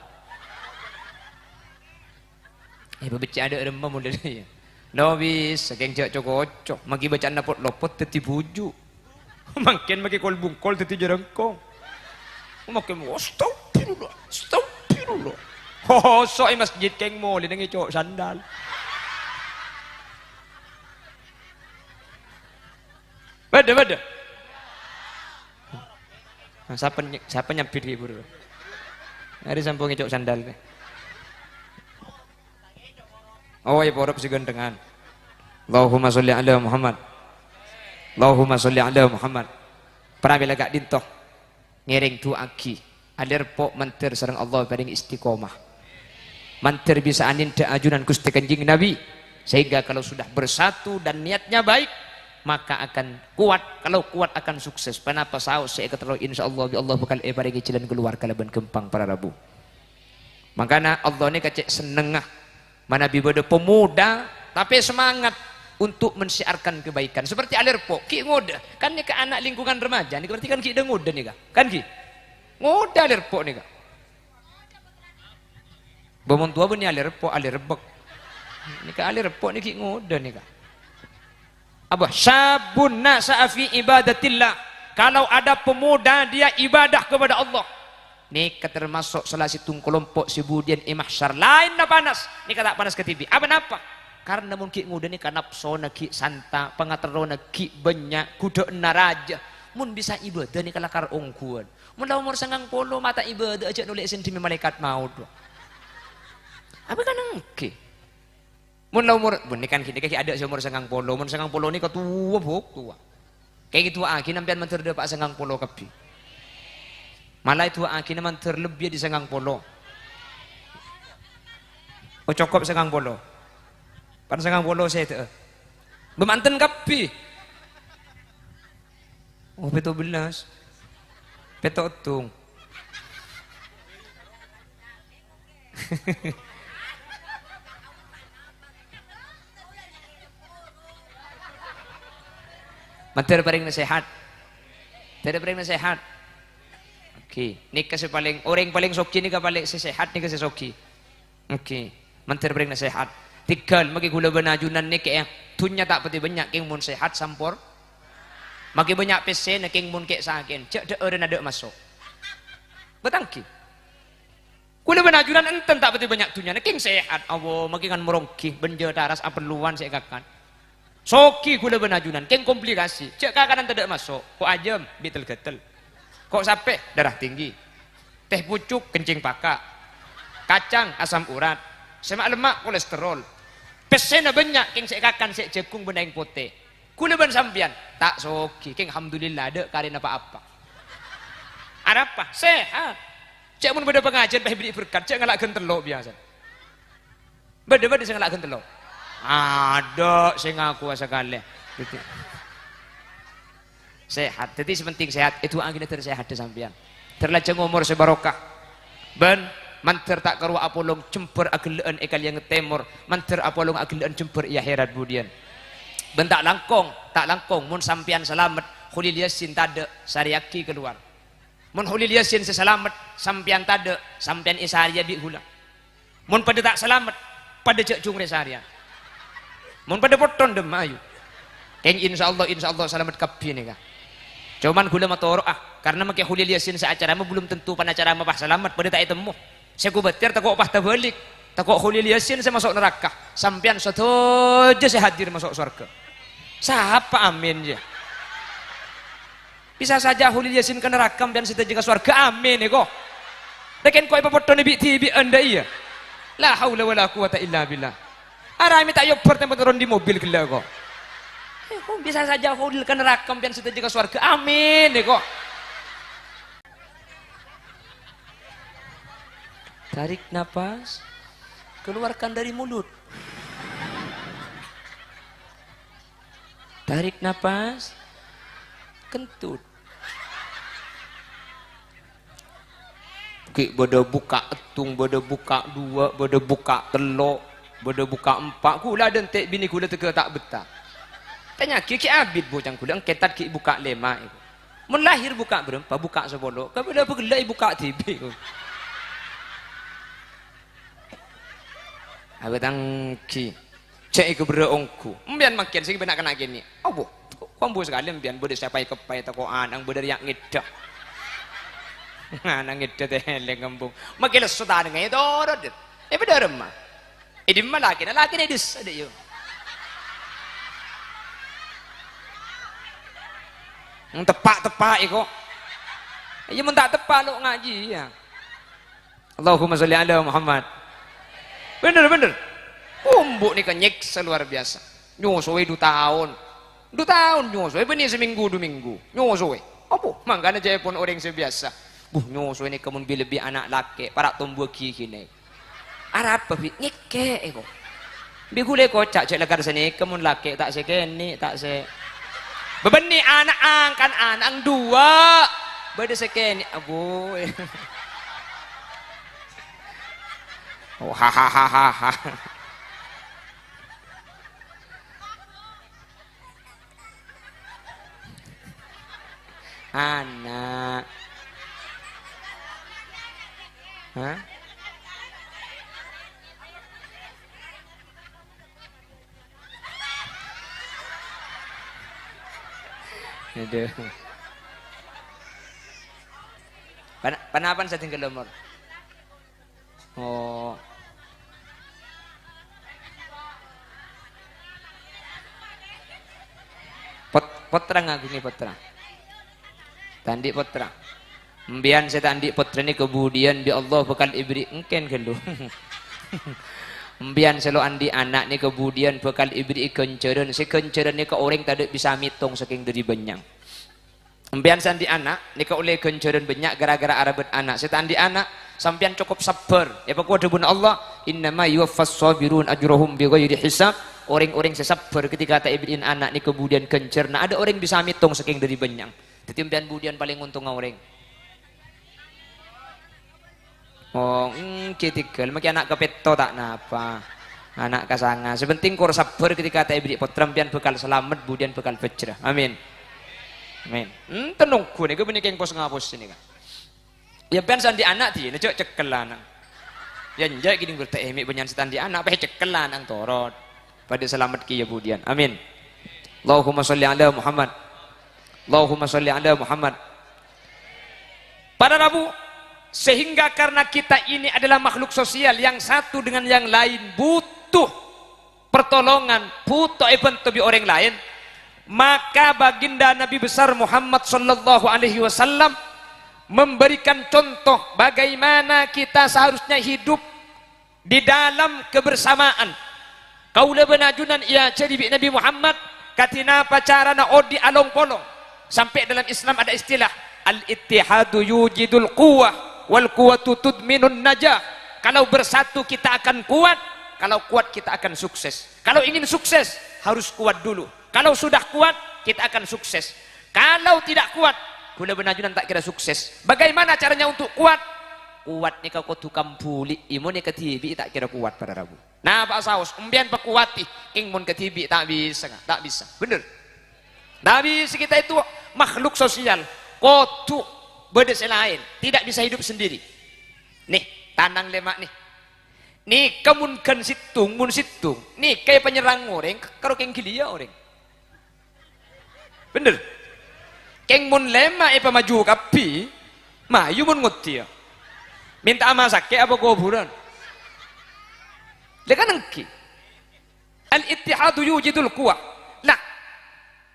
Baca ada remah muda dia. Lobis, saking cak cocok, magi bacaan dapat lopot teti buju, makin magi kol bungkol teti jerengkong, makin astagfirullah. Oh, soal masjid keng mall ini cok sandal. Bada. Siapa nyampir hibur? Hari sampung cok sandal. Oh ya porok si gandengan. Allahumma sholli ala Muhammad. Allahumma sholli ala Muhammad. Pramila gak dintoh ngiring tu aki. Alir pok mantir sareng Allah paring istiqomah. Mantir bisa anin da ajunan Gusti Kanjeng Nabi. Sehingga kalau sudah bersatu dan niatnya baik, maka akan kuat. Kalau kuat akan sukses. Kenapa saus saya ketero insyaallah Allah bakal paringi jalan keluar kalaban kempang para rabu. Makanya Allah ni kacek senengah mana bibada pemuda tapi semangat untuk mensiarkan kebaikan seperti Alerpo ki ngoda kan ni ke anak lingkungan remaja ni berarti kan ki dah ngoda ni kan ki ngoda Alerpo ni Bomon tua benih Alerpo Alerbek ni ke Alerpo ni ki ngoda ni abah sabun nasa fi ibadatillah. Kalau ada pemuda dia ibadah kepada Allah, ini termasuk salah satu kelompok sebudian imahsyar lain na panas. Ini kata panas ke TV. Apa? Karena mungkin nguda ni kanapsona ki santa pangaterona ki banyak kuda naraja. Mun bisa ibadah ni kalakar ongkuan. Mun dah umur 90 mata ibadah aja nulis sentimi malaikat maut. Apa kan engke? Mun dah umur bun ni kan kita ada umur 90. Mun 90 ni ketua tua. Kayak gitu aki nampian menterde pak 90 kapi. Malah itu akhirnya man terlebih di Senggang Polo. Oh cukup Senggang Polo. Pan Senggang Polo saya itu. Bemanten kapi. Oh peto belas. Peto utung. Manter paling nasihat. Tidak paling nasihat. Oke, ni kasi paling orang paling soki ni ka paling sehat ni kasi soki. Oke, manter paling nasihat. Tigal magi gula benajunan ni kaya tunya tak pati banyak king mun sehat sampor. Magi banyak pesen king mun kek sakin. Cek de ada masuk. Betangki. Kula benajunan enten tak betul banyak tunya. King sehat. Allah makingan merongki benjo taras apeluan saya kakan. Soki kula benajunan king komplikasi. Cek kakanan tidak masuk. Kok ajem bitel-getel. Kok sampai darah tinggi. Teh pucuk kencing pakak. Kacang asam urat. Semak lemak kolesterol. Pesena banyak king saya kakan saya jekung benaing pote. Kula ben sampian tak soki king alhamdulillah ada karena apa-apa. Ada apa? Sehat. Cek mun beda pengajian peh beri berkat, cek ngalakkeun telok biasa. Beda-beda sing ngalakkeun telok. Ada sing ngaku sekali. Gitu. Sehat. Jadi sepenting sehat itu angin tersehat sampean. Terlajeng umur sebarokah. Ben manter tak karuah apolong cemper ageleun ekal yang temur, manter apolong ageleun cemper iya herat budian. Ben tak langkong mun sampean selamat, khulil yasin tade sariaki keluar. Mun hulil yasin seselamat sampian tade sampian isaria bi hula. Mun pada tak selamat pada cek cung resaria. Mun pada poton dem ayu. Keng insyaallah selamat kabeh nih kah. Cuman gula matoro karena make hulil yasin seacara mah belum tentu pan acara mah selamat pada tak temu. Saya kubatir tak kok pah tabalik. Tak kok hulil yasin saya masuk neraka. Sampian sotoje saya hadir masuk surga. Siapa amin ya. Bisa saja hulil yasin ke neraka dan kita juga surga amin ya kok. Tekan kau apa foto nabi tibi anda iya. La haula wala quwata illa billah. Arami tak yuk pertama turun di mobil gila kok. Bisa saja hulil ke neraka dan kita juga surga amin ya kok. Tarik nafas, keluarkan dari mulut. Tarik nafas, kentut. Ki bodo buka etung, bodo buka dua, bodo buka telok, bodo buka empat. Kula dentek bini kula tega tak betah. Tanya ki abid bocang kula engketat ki buka lema itu. Mun lahir buka berempat, buka sepuluh. Kabeh begelai buka TV. Abetang ki cek iku bereongku. Mbian makin sing benak kena gini. Apa? Kombo sekali mbian bode siapa kepai toko anang bode yak ngedak. Anang ngedak teh ngembung. Makile sudah ngai dorot. Beda remah. Di mana laki ni dis ada yo. Tepak iko. Iya mun tak tepak lu ngaji ya. Allahumma sholli ala Muhammad. Bener. Umbuk nih nyiksa luar biasa. Nyusuwe 2 tahun. 2 tahun nyusuwe benih seminggu 2 minggu. Nyusuwe. Apa? Mangkana jaya pun orang sebiasa. Nyusuwe nih kemun lebih anak laki para tumbuh kini. Arab apa bi nyike eko. Bi gule kocak cek lekar sini kemun laki tak sekeni tak se. Bebeni anak angkan anak 2. Beda sekeni abu. Oh hahaha. Anak. Hah? Aduh. Panapan sa tinggal umur. Oh. Potra ngagungi potra. Tandi potra. Mbian saya tandi potra ni kemudian bi Allah bakal ibri engken gelu. Mbian selo andi anak ni kemudian bakal ibri kenceran. Si kenceran ni ke orang tak bisa mitong saking dari banyak. Mbian sandi anak ni ke oleh kenceran banyak gara-gara arabet anak. Saya tandi anak sampian cukup sabar. Ya pokok debun Allah innama yuwaffas sabirun ajrohum bighairi hisab. Orang-orang sesabar ketika tak ibrin anak ni kemudian kencer. Nah ada orang bisa mitong saking dari banyak. Tetimpian budian paling untung orang. Oh, kitikal maki anak kepeto tak napa. Anak kasanga. Sebenting kor sabar ketika tak ibri potrampian bekal selamat budian bekal fajrah. Amin. Amin. Tenungku nih gue punya keng pos ngapus ini kan. Ya ben sandi anak ti, nih cekel lanang. Ya njak gini bertemi benyan setan di anak, peh cekel lanang torot. Pada selamat ki ya budian. Amin. Allahumma sholli ala Muhammad. Allahumma sholli ala Muhammad. Pada Rabu Sehingga karena kita ini adalah makhluk sosial yang satu dengan yang lain butuh pertolongan, butuh bantu orang lain, maka baginda Nabi besar Muhammad sallallahu alaihi wasallam memberikan contoh bagaimana kita seharusnya hidup di dalam kebersamaan. Kaula benajunan ia jadi Nabi Muhammad katina pacarana odi along polong. Sampai dalam Islam ada istilah al-ittihadu yujidul quwwah wal quwwatu tudminun najah. Kalau bersatu kita akan kuat, kalau kuat kita akan sukses. Kalau ingin sukses harus kuat dulu. Kalau sudah kuat kita akan sukses. Kalau tidak kuat, kula benajunan tak kira sukses. Bagaimana caranya untuk kuat? Kuat ni kau tukang puli, imun ni ketibi tak kira kuat pada Rabu. Nah Pak Saus, umbian pak kuati, ingmun ketibi tak bisa, tak bisa. Bener. Nabi kita itu makhluk sosial, kotu beda selain, tidak bisa hidup sendiri. Nih, tanang lemak nih. Nih kamun kan situng, mun situng. Nih kayak penyerang orang, kalau keng kilia orang. Bener. Keng mun lemak apa maju kapi, mayu mun ngutia. Minta masak ke apa kuburan. Lekan engki. Al-ittihadu yujidul quwwah. Nah,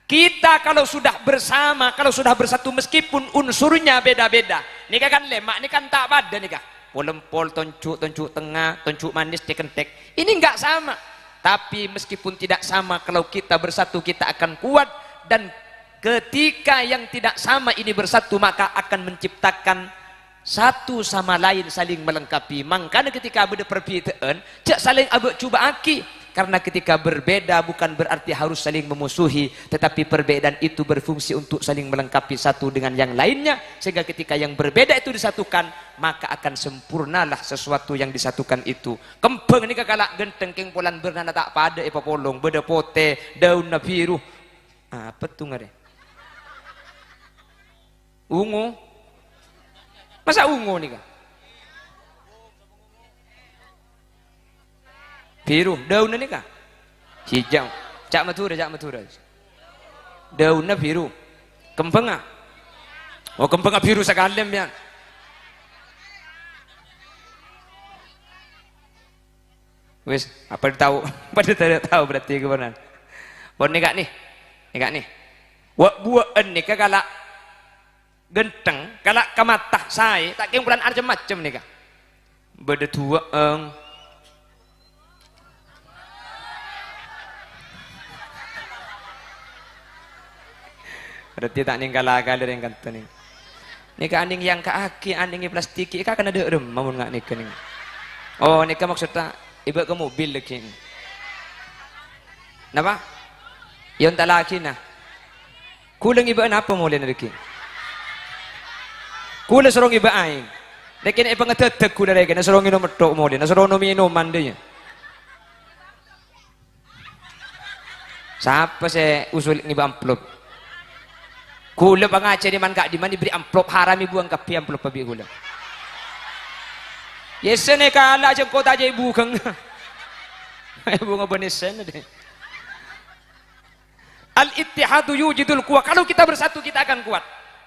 kita kalau sudah bersama, kalau sudah bersatu meskipun unsurnya beda-beda. Nikah kan lemak, ini kan tak pada nikah. Polempol, toncuk tengah, toncuk manis, cekentek. Ini enggak sama. Tapi meskipun tidak sama, kalau kita bersatu kita akan kuat. Dan ketika yang tidak sama ini bersatu, maka akan menciptakan satu sama lain saling melengkapi. Makanya ketika ada perbedaan, cak saling abek cuba aki. Karena ketika berbeda bukan berarti harus saling memusuhi, tetapi perbedaan itu berfungsi untuk saling melengkapi satu dengan yang lainnya, sehingga ketika yang berbeda itu disatukan, maka akan sempurnalah sesuatu yang disatukan itu. Kempeng ini kakalak genteng keng polan bernana tak pada epa polong, beda pote, daun na biru. Apa tuh ngare? Ungu. Masa ungu nih kak? Biru, daunnya nih kak? Hijau. Cak matura. Daunnya biru. Kempengah? Oh kempengah biru sekalem ya. Wes, apa tahu? Pada tidak tahu berarti kebenaran. Bon nih kak nih. Wak buaan nih kak kalak genteng, kalak kamatah saya tak keng bulan arjam macam nih kak. Beda tua berarti tak ninggal akal yang kata nih. Nika aning yang kaaki, aning plastiki, ika kena derem, mamun ngak nika nih. Oh nika maksudnya ibu ke mobil lagi. Napa? Yang tak laki nah. Kulang ibu apa mulai lagi? Kulang serong ibu aing. Lekin ibu ngetetek kulang lagi, naserong minum metok mulai, naserong minum mandenya. Siapa saya usul ibu amplop? Gula pengaca di man kak di man diberi amplop haram ibu ang kapi amplop pabi gula. Yesen kala aja kota aja ibu kang. Ibu ngabanesen deh. Al-ittihadu yujidul quwwah. Kalau kita bersatu kita akan kuat.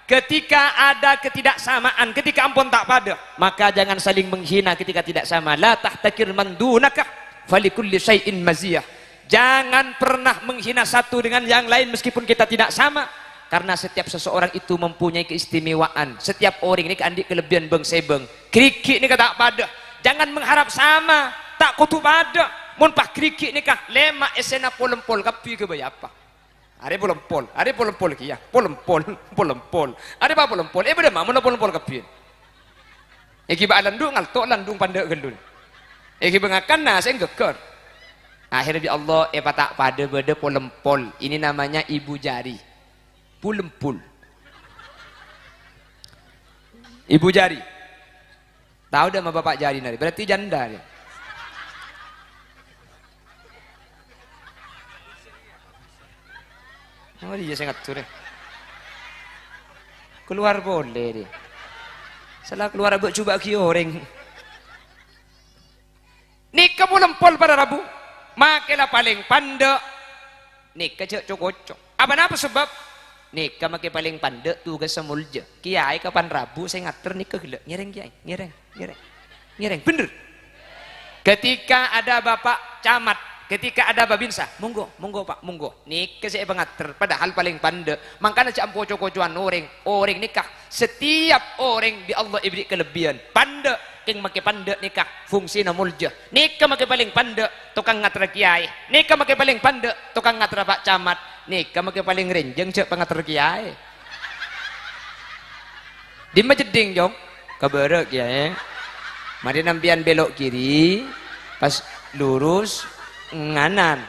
Ketika ada ketidaksamaan, ketika ampun tak pada, maka jangan saling menghina ketika tidak sama. La tahtakir man dunaka falikulli syai'in maziyah. Jangan pernah menghina satu dengan yang lain meskipun kita tidak sama. Karena setiap seseorang itu mempunyai keistimewaan. Setiap orang ini keandik kelebihan beng sebeng. Krikik ni tak pada. Jangan mengharap sama. Tak kutu pada. Munpah krikik ni kah lemak esena polempol kapi ke bayar apa? Ada polempol kia. Polempol. Ada apa polempol? Beda mah mun polempol kapi. Eki ba landung ngaltok landung pandek gelun. Eki bengakan nas enggeker. Akhirnya Allah tak pada beda polempol. Ini namanya ibu jari. Pulempul. Ibu jari. Tahu dah sama bapak jari nari. Berarti janda dia. Oh dia sangat ngatur. Keluar boleh dia. Salah keluar abek coba ki orang. Nikah pulempul pada Rabu. Makelah paling pandai. Nikah cocok. Apa sebab? nikah makai paling pandek tugas semulja kiai kapan Rabu saya ngatur nikah gila nyereng kiai nyereng bener. Ketika ada bapak camat, ketika ada babinsa, monggo pak monggo nikah saya pengatur padahal paling pandek makanya cak kocok-kocokan orang nikah setiap orang di Allah ibri kelebihan pandek king make pandek nikah fungsi mulja nikah make paling pandek tukang ngatur kiai nikah make paling pandek tukang ngatur pak camat nikah make paling renjeng cek pengatur kiai di majeding jong kabarek kiai mari nampian belok kiri pas lurus nganan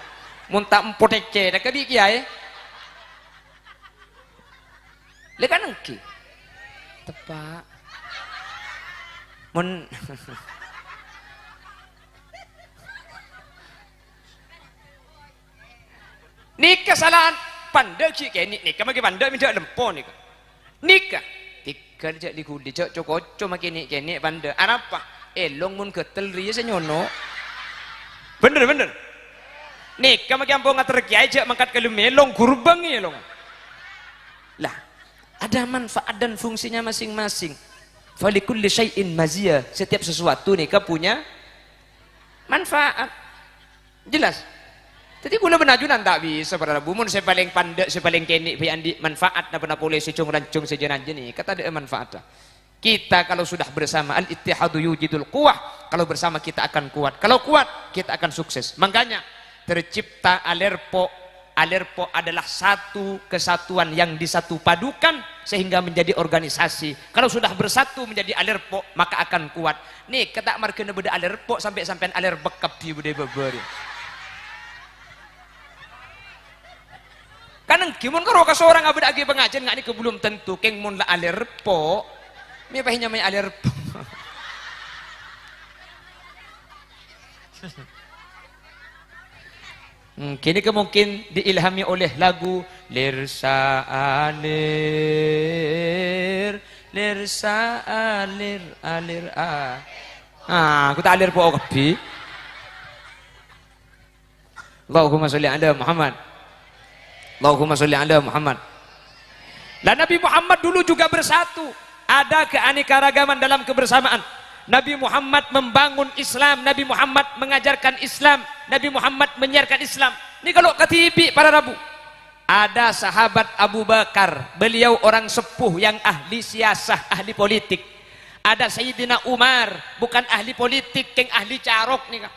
muntah empotece dak di kiai lekan engki tepak mun nikah kesalahan pandai ki kayak nikah maki pandai minta lempo nikah tiga aja di kudi cok cokoco maki nikah pandai apa elong mun ketel ria senyono bener nikah maki ampun ngater kiai aja mangkat kalau melong kurbang elong lah ada manfaat dan fungsinya masing-masing. Falikulli syai'in maziyah, setiap sesuatu nikah punya manfaat jelas. Jadi guna benajunan tak bisa para bumun saya paling pandai saya paling kenik andi manfaat na pernah boleh si cung rancung sejenan jenis kata ada manfaat. Kita kalau sudah bersama al-ittihadu yujidul quwah, kalau bersama kita akan kuat, kalau kuat kita akan sukses. Makanya tercipta Alerpo adalah satu kesatuan yang disatu padukan sehingga menjadi organisasi. Kalau sudah bersatu menjadi Alerpo maka akan kuat. Nih ketak markena beda Alerpo sampai Alerbekap di beda beber. Kanang kimun karo ka seorang abad agi pengajian ngani ke belum tentu keng mun la Alerpo. Mi pahinya may Alerpo. Kini mungkin diilhami oleh lagu Lirsa alir aku tak alir po kapi. Allahumma sholli ala Muhammad. Allahumma sholli ala Muhammad. Lah Nabi Muhammad dulu juga bersatu. Ada keanekaragaman dalam kebersamaan. Nabi Muhammad membangun Islam, Nabi Muhammad mengajarkan Islam, Nabi Muhammad menyiarkan Islam. Ini kalau ketibi para Rabu. Ada sahabat Abu Bakar, beliau orang sepuh yang ahli siasah, ahli politik. Ada Sayyidina Umar, bukan ahli politik, yang ahli carok nih.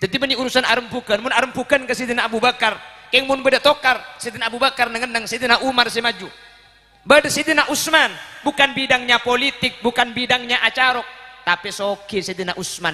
Jadi ini urusan arempukan, mun arempukan ke Sayyidina Abu Bakar, yang mun beda tokar, Sayyidina Abu Bakar ngenang Sayyidina Umar si maju. Bada Sayyidina Utsman, bukan bidangnya politik, bukan bidangnya acarok, tapi soki Sayyidina Utsman.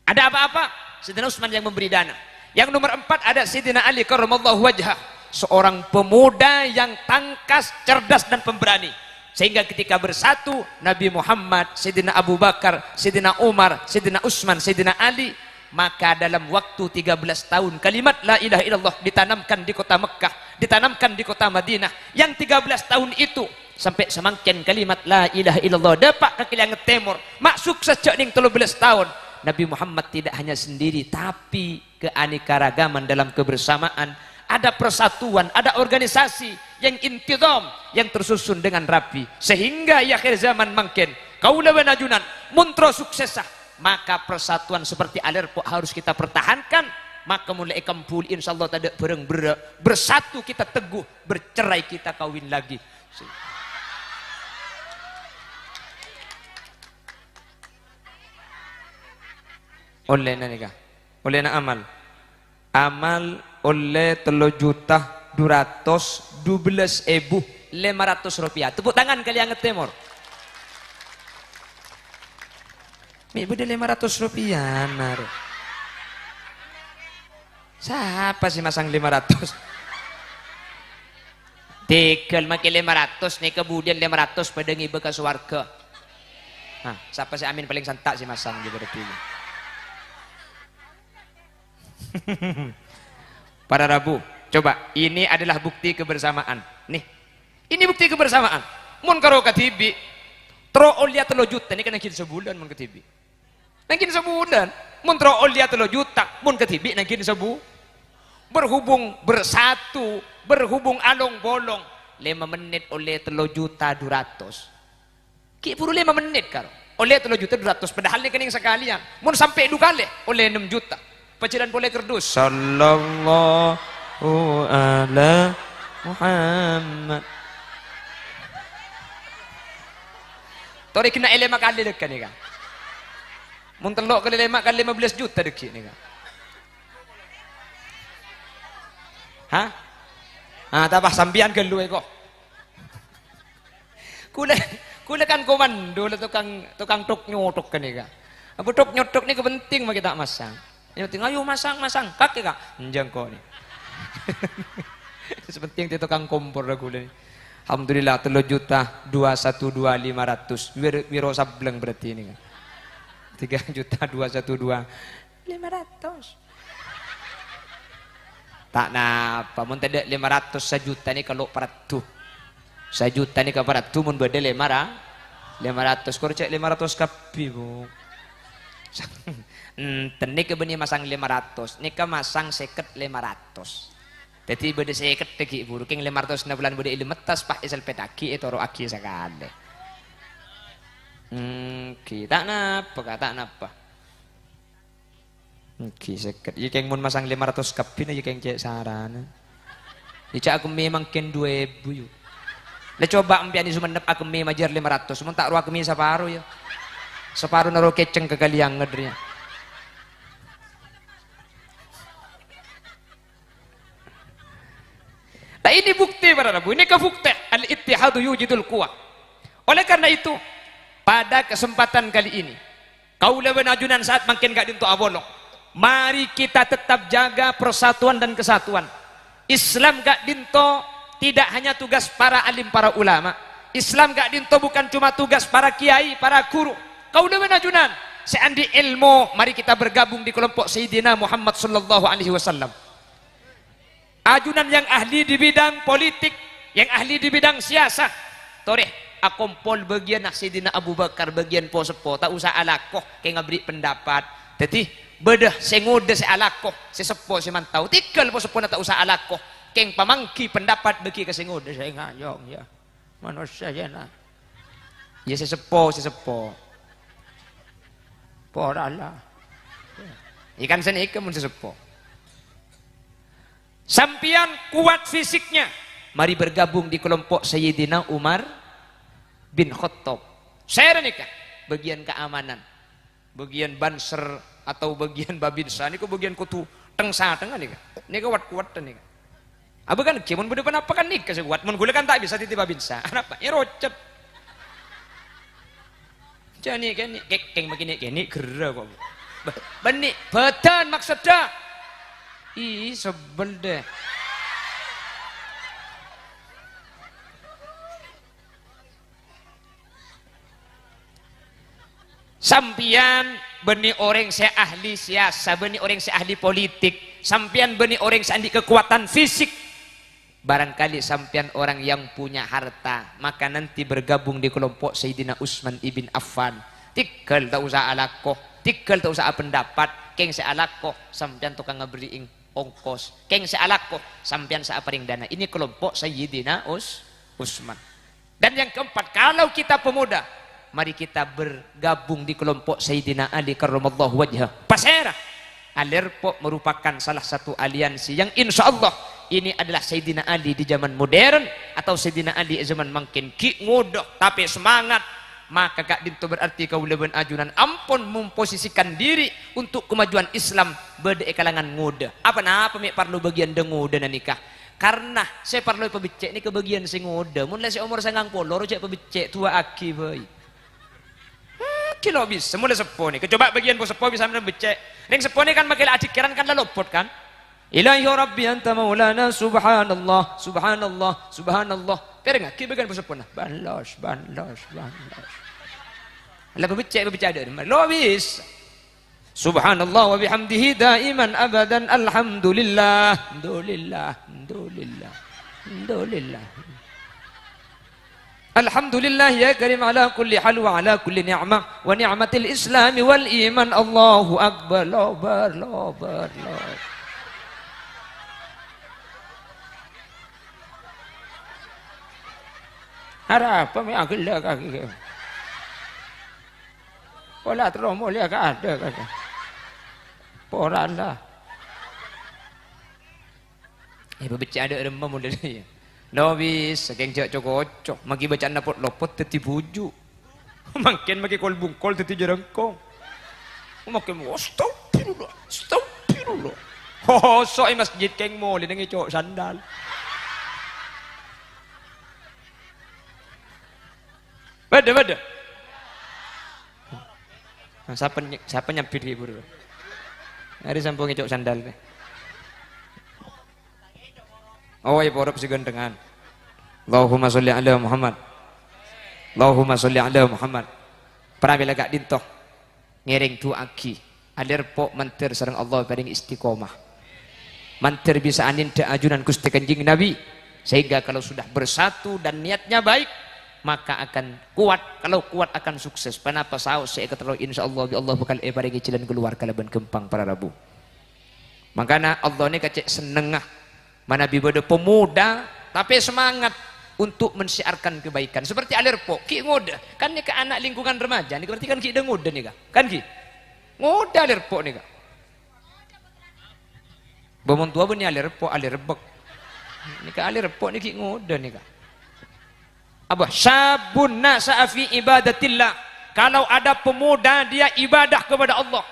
Ada apa-apa? Sayyidina Utsman yang memberi dana. Yang nomor 4 ada Sayyidina Ali karramallahu wajhah, seorang pemuda yang tangkas, cerdas dan pemberani. Sehingga ketika bersatu Nabi Muhammad, Sayyidina Abu Bakar, Sayyidina Umar, Sayyidina Utsman, Sayyidina Ali, maka dalam waktu 13 tahun kalimat la ilaha illallah ditanamkan di kota Mekah, ditanamkan di kota Madinah. Yang 13 tahun itu sampai semakin kalimat la ilaha illallah dapat ke kilang timur mak sukses cak ning 13 tahun. Nabi Muhammad tidak hanya sendiri tapi keanekaragaman dalam kebersamaan, ada persatuan, ada organisasi yang intidam, yang tersusun dengan rapi, sehingga ya akhir zaman makin kaula wanajunan muntro suksesah. Maka persatuan seperti Alerpo harus kita pertahankan. Maka mulai kampul insyaallah tidak bereng bersatu kita teguh, bercerai kita kawin lagi. Oleh nanika, oleh na amal oleh 3.212.500 rupiah. Tepuk tangan kalian ngetemor. Mi beda 500 rupiah nar. Siapa sih masang 500? Tekel makin 500 nih kemudian 500 pada ngibe ke swarga. Nah, siapa sih amin paling santak sih masang di pada pilih. Para Rabu, coba ini adalah bukti kebersamaan. Nih, ini bukti kebersamaan. Mun karo katibi, tro olia 3 juta ini kan nangkin sebulan mun katibi. Nangkin sebulan, mun tro olia 3 juta, mun katibi nangkin sebu. berhubung bersatu, berhubung along bolong 5 menit oleh 3.200.000 ki puru 5 menit karo oleh 3.200.000 padahal ini kening sekalian mun sampai 2 kali oleh 6 juta paciran boleh kerdus sallallahu ala Muhammad tori kena 5 kali dekat ni kan mun telok kali 5 kali 15 juta dekat ni kan hah? Ah, tapah sambian gelu kok. Kula kan komando lah tukang tok nyotok kan ni kak. Apa tok nyotok ni kepenting mah kita masang. Yang penting ayo masang kaki kak. Enjang kok ni. Sepenting dia tukang kompor lah kula ni. Alhamdulillah 3.212.500. Wiro sableng berarti ini kan. 3.212.500. Tak napa mun tidak 500 sejuta ni kalau peratu sejuta ni ke peratu mun beda 500 kau cek 500 kapi bu enten ni ke beni masang 500 ni ke masang seket 500 jadi beda seket teki buru king 500 na bulan beda ilmu tas pak isel pedaki itu roh aki sekali tak napa Oke, seket. Iya keng mun masang 500 kapin aja keng cek sarana. Iya aku memang ken 2.000 yuk. Le coba ampiani sumenep aku memang ajar 500. Mun tak ruak mi separuh ya. Separuh naro keceng ke kaliang ngedrinya. Nah ini bukti para Rabu. Ini kebukti al-ittihadu yujidul quwwah. Oleh karena itu pada kesempatan kali ini kaula benajunan saat makin gak dintu abolong. Mari kita tetap jaga persatuan dan kesatuan. Islam gak dinto tidak hanya tugas para alim, para ulama. Islam gak dinto bukan cuma tugas para kiai, para guru. Kau udah menajunan. Seandi ilmu, mari kita bergabung di kelompok Sayyidina Muhammad sallallahu alaihi wasallam. Ajunan yang ahli di bidang politik, yang ahli di bidang siasah. Toreh, akompol bagian Sayyidina Abu Bakar, bagian po sepo, tak usah alakoh, kayak ngabri pendapat. Jadi bedah sengude se alakoh se sepo se mantau tikal po sepo na tak usah alakoh keng pamangki pendapat bagi ke sengude saya ngayong ya manusia ya na ya se sepo porala ikan sen ikan mun se sepo sampian kuat fisiknya mari bergabung di kelompok Sayyidina Umar bin Khattab saya nikah bagian keamanan bagian banser atau bagian babinsa ini kok bagian kutu tengsa tengah nih kan ini kuat nih kan apa kan kiamun berdepan apa kan nih kasih kuat mun gula kan tak bisa titip babinsa apa ya rocet jadi kan keng begini kini gerah kok benih betan maksudnya ih sebel deh sampian benih orang saya ahli siasa, benih orang saya ahli politik, sampian benih orang saya ahli kekuatan fisik. Barangkali sampian orang yang punya harta, maka nanti bergabung di kelompok Sayyidina Utsman ibn Affan. Tikal tak usah alakoh, tikal tak usah pendapat, keng saya alakoh, sampian tukang ngaberiing ongkos, keng saya alakoh, sampian saya paring dana. Ini kelompok Sayyidina Utsman. Dan yang keempat, kalau kita pemuda, mari kita bergabung di kelompok Sayyidina Ali karramallahu wajhah. Pasera Alerpo merupakan salah satu aliansi yang insya Allah ini adalah Sayyidina Ali di zaman modern atau Sayyidina Ali di zaman makin ki ngudoh tapi semangat. Maka kak dinto berarti kau leben ajunan ampun memposisikan diri untuk kemajuan Islam berde kalangan ngudoh. Apa mek perlu bagian dengudoh dan nikah. Karena saya perlu pebicek ini kebagian sing ngudoh. Mun saya umur 90 cek pebicek tua aki baik. Kilo bisa, mulai sepo nih. Kecoba bagian po sepo bisa menang becek. Neng sepo nih kan makin adik kiran kan lalopot kan. Ilahi Rabbi anta maulana subhanallah, subhanallah, subhanallah. Kira nggak? Ki bagian po sepo nah. Balos. Lah becek ada. Lo bisa. Subhanallah wa bihamdihi daiman abadan alhamdulillah. Alhamdulillah. Alhamdulillah ya karim ala kulli hal wa ala kulli ni'mah wa ni'matil islam wal iman Allahu akbar lobar Harap apa me agila kaki. Wala tromo liya ka ada kaki. Porala. Baca ada remah muda dia. Nobis, saking cak cocok, magi bacaan napot lopot teti buju. Makin magi kol bungkol teti jerengkong. Makin astagfirullah, astagfirullah. Oh, so masjid keng mo, linang icok sandal. Bada. Siapa nyapit ibu dulu? Hari sampung icok sandal. Oh ya porop si gandengan. Allahumma sholli ala Muhammad. Allahumma sholli ala Muhammad. Pernah bila gak dintoh ngiring tu aki. Alir pok mantir sareng Allah paring istiqomah. Mantir bisa anin da ajunan Gusti Kanjeng Nabi. Sehingga kalau sudah bersatu dan niatnya baik, maka akan kuat. Kalau kuat akan sukses. Kenapa saus saya kata insyaallah bi Allah bakal paringi jalan keluar kalaban gempang para rabu. Makanya Allah ni kacek senengah mana bibada pemuda tapi semangat untuk mensiarkan kebaikan seperti Alirpo ki ngoda kan ni ke anak lingkungan remaja ni berarti kan ki dah ngoda ni kan ki ngoda Alirpo ni ka bomong tua pun ni Alirpo Alirbek ni ka Alirpo ni ki ngoda ni ka apa sabun nasa fi ibadatillah kalau ada pemuda dia ibadah kepada Allah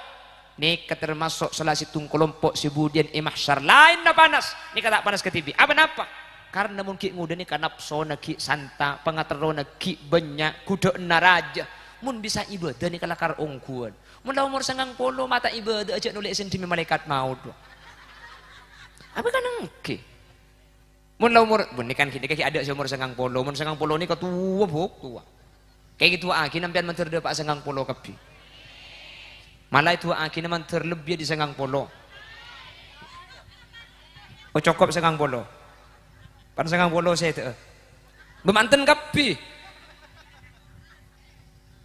ini termasuk salah satu kelompok sebudian imahsyar lain na panas ini kata panas ke TV apa karena mungkin nguda ni karena psona ki santa pengaterona ki banyak kuda naraja mun bisa ibadah ni kalakar ongkuan mun dah umur senggang polo mata ibadah aja nulis sentimi malaikat maut apa kan engke mun dah umur ni kan kita ada umur senggang polo mun senggang polo ni ketua buk tua kayak gitu aki nampian menterde pak senggang polo kapi malah itu aki naman terlebih di senggang polo oh cokop senggang polo pan senggang polo saya itu bemanten kapi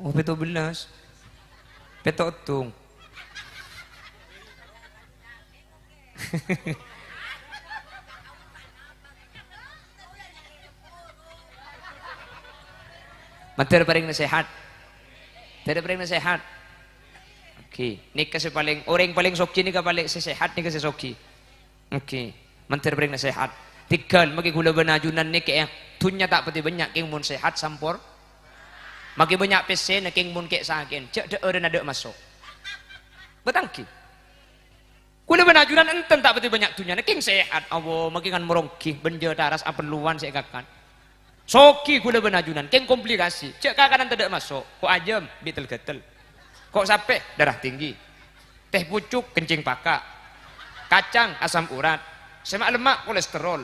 oh peto belas peto utung manter paling nasihat tidak paling nasihat. Oke, ni kasi paling orang paling soki ni ka paling sehat ni kasi soki. Oke, mantir paling sehat. Tinggal magi gula benajunan ni kaya tunya tak pati banyak king mun sehat sampor. Magi banyak pesen king mun kek sakin. Cek de orang ada masuk. Betangki. Gula benajunan enten tak pati banyak tunya king sehat. Awo magi kan merongki benjo taras aperluan saya kakan. Soki gula benajunan king komplikasi. Cek kakanan tidak masuk. Ko ajem bitel getel. Kok sampai darah tinggi, teh pucuk kencing pakak, kacang asam urat, semak lemak kolesterol,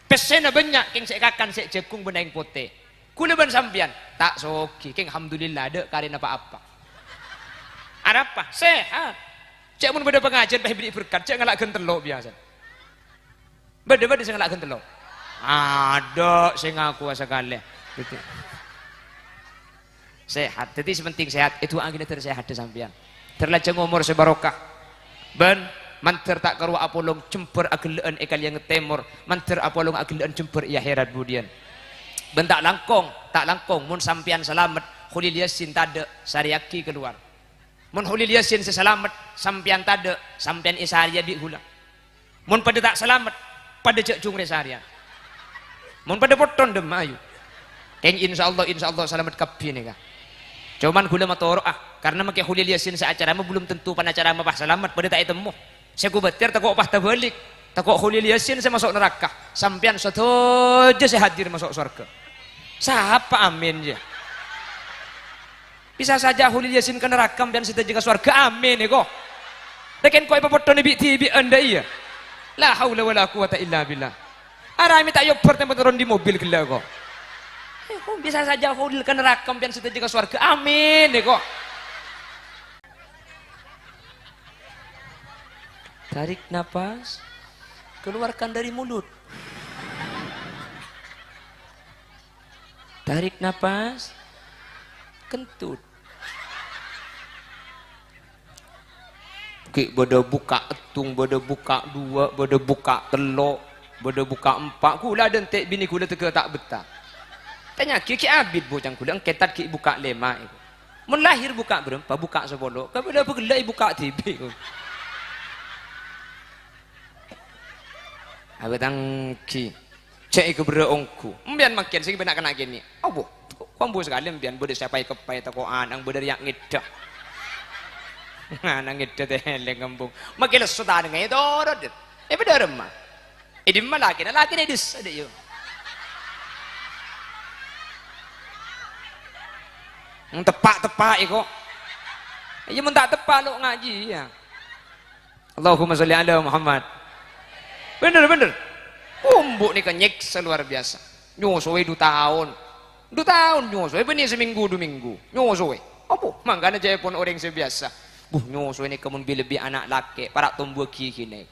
pesena banyak keng sekakan sek jekung benang putih, kuleban sampian tak soki keng alhamdulillah ada karena apa-apa. Ada apa? Sehat. Cek mun beda pengajian bah beri berkat, cek ngalak gentelok biasa. Beda saya ngalak gentelok. Ada saya ngaku sekali. Gitu. Sehat, jadi sepenting sehat itu angin tersehat di sampian terlajeng umur sebarokah ben manter tak karuah apolong cemper agelaan ekal yang temur manter apolong agelaan cemper iya herat budian ben tak langkong mun sampian selamat khulil yasin tade sariaki keluar mun khulil yasin seselamat sampian tade sampian isaria bi hula mun pada tak selamat pada cek cung resaria mun pada poton dem ayu keng insyaallah selamat kapi ni kah cuman gula matoro karena makai hulil yasin sa acara belum tentu pan acara mah selamat pada tak temu saya kubatir takok pah tabalik takok hulil yasin saya masuk neraka sampean saja saya hadir masuk surga siapa amin ya bisa saja hulil yasin ke neraka dan kita juga surga amin ya kok lakin kau ibu potong tibi anda iya la haula wala quwata illa billah arami tak yuk pertama turun di mobil gila kok bisa saja hulil ke neraka dan kita juga surga amin ya kok tarik nafas keluarkan dari mulut tarik nafas kentut ki bodo buka etung bodo buka dua bodo buka telok bodo buka empat kula dan tek bini kula teka tak betah tanya ki abid bocang kuliah ketat ki buka lema itu mun lahir buka berempat buka 10 kabeh begelai buka TV abetang ki cek ke berongku mbian makin sing benak kena gini opo kombo sekali mbian bode siapa kepai toko anang bode yang ngedak anang ngedak eleng kembung makin sudah ngai dorot beda remah di mana laki ini dis ada yo tepak iko iya mun tak tepak lo ngaji ya Allahumma sholli ala Muhammad bener umbuk nih kenyek luar biasa nyusuwe 2 tahun nyusuwe benih seminggu 2 minggu nyusuwe apa mangkana jaya pun orang sebiasa nyusuwe nih kemun lebih anak laki para tumbuh kini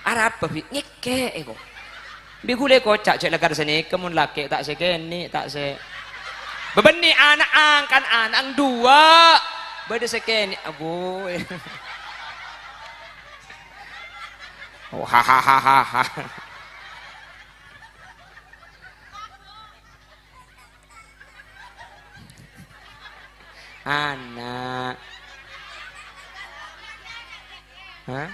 Arab babi nyeke iko bigule kocak cek lekar sini kemun laki tak sekeni tak se bebeni anak angkan anak 2 beda sekeni abu oh hahaha anak hah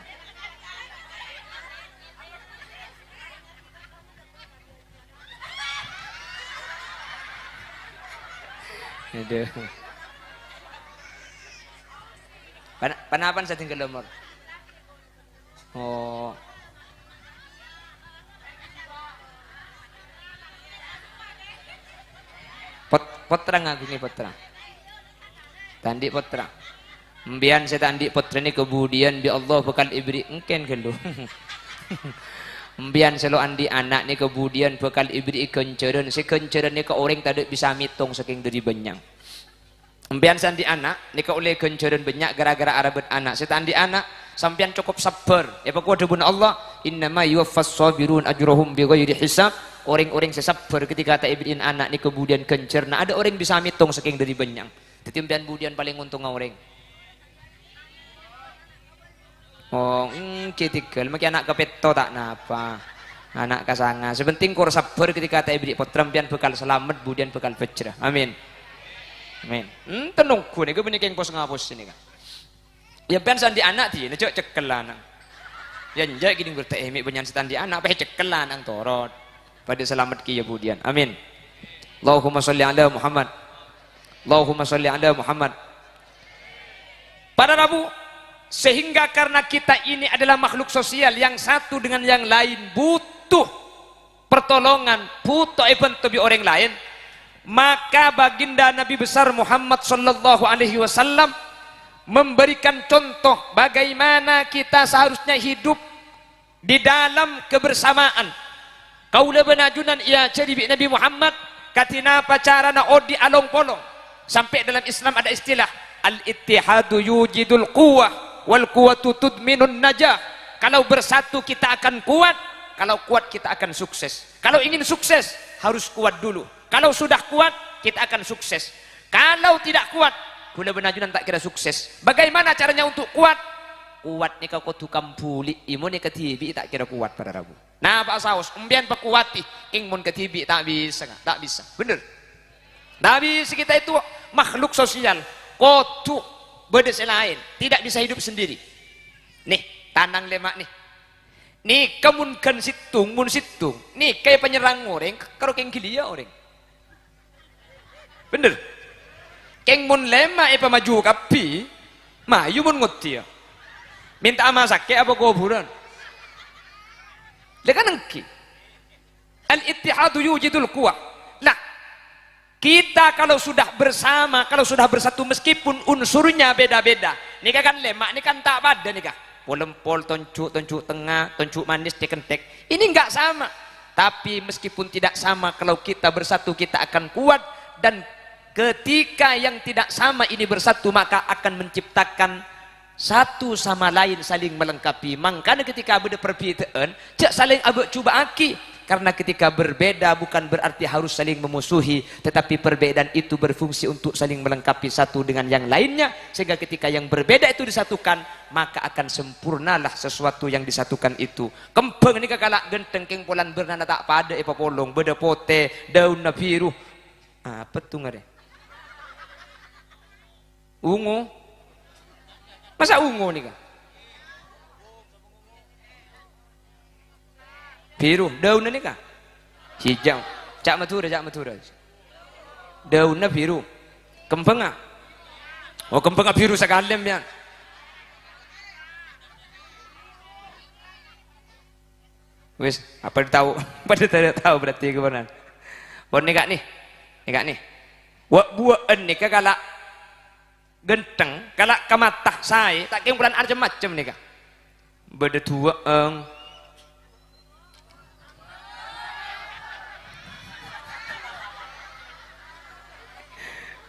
aduh panapan sa tinggal umur oh potra ngagungi potra tandi potra mbian saya tandi potra ini kemudian bi Allah bakal ibri engken gelo mbian selo andi anak ni kemudian bakal ibri kenceran si kenceran ni ke orang tak bisa mitung saking dari banyak mbian sandi anak ni ke oleh kenceran banyak gara-gara arabet anak saya tandi anak sampian cukup sabar ya pokok debun Allah innama yuwaffas sabirun ajrohum bighairi hisab orang-orang sesabar ketika tak ibrin anak ni kemudian kencer nah ada orang bisa mitung saking dari banyak tetimpian budian paling untung orang oh kitikel makin anak kepeto tak napa anak kasanga sebenting kur sabar ketika tak ibri potrampian bekal selamat budian bekal fajrah amin amin tenungku nih gue benikeng pos ngapus ini kan ya pian sandi anak dia necok cekel lanang ya njak gini bertemi benyan sandi anak apa cekel lanang torot pada selamat ki ya budian amin Allahumma sholli ala Muhammad Allahumma sholli ala Muhammad para Rabu sehingga karena kita ini adalah makhluk sosial yang satu dengan yang lain butuh pertolongan butuh bantu orang lain maka baginda Nabi besar Muhammad sallallahu alaihi wasallam memberikan contoh bagaimana kita seharusnya hidup di dalam kebersamaan kaula benajunan ia cari Nabi Muhammad katina pacarana odi along polong sampai dalam Islam ada istilah al-ittihadu yujidul quwwah wal quwwatu tudminun najah kalau bersatu kita akan kuat kalau kuat kita akan sukses kalau ingin sukses harus kuat dulu kalau sudah kuat kita akan sukses kalau tidak kuat gula benajunan tak kira sukses bagaimana caranya untuk kuat nih kau tukang buli imun ke TV tak kira kuat pada Rabu nah Pak Saus umbian pekuati ingmun ke TV tak bisa bener Nabi kita itu makhluk sosial kotu bedes lain tidak bisa hidup sendiri nih tanang lemak nih kamun kan situng mun situng nih kayak penyerang orang karo keng gilia orang bener keng mun lemak maju kapi mayu mun ngutia minta ama sakit apa kuburan lekan engki al-ittihadu yujidul quwwah lah kita kalau sudah bersama, kalau sudah bersatu meskipun unsurnya beda-beda. Nika kan lemak, ini kan tak pada nika. Polempol, toncuk tengah, toncuk manis, dikentek. Ini enggak sama. Tapi meskipun tidak sama, kalau kita bersatu kita akan kuat dan ketika yang tidak sama ini bersatu maka akan menciptakan satu sama lain saling melengkapi. Makanya ketika ada perbedaan, cak saling abek cuba aki. Karena ketika berbeda bukan berarti harus saling memusuhi, tetapi perbedaan itu berfungsi untuk saling melengkapi satu dengan yang lainnya, sehingga ketika yang berbeda itu disatukan maka akan sempurnalah sesuatu yang disatukan itu. Kembang ini kakak genteng keng polan bernana tak pada polong beda pote daun biru Apa tuh ngare? Ungu. Masa ungu nih kan? Biru, daunnya nih kan? Hijau. Cak Madura. Daunnya biru. Kembangnya? Oh kembangnya biru sekali ya. Wis, apa tahu? Pada tidak tahu berarti kebenaran. Oh nikah nih. Buat nikah kalau genteng, kalau kematah saya tak kira bulan macam nikah. Beda tua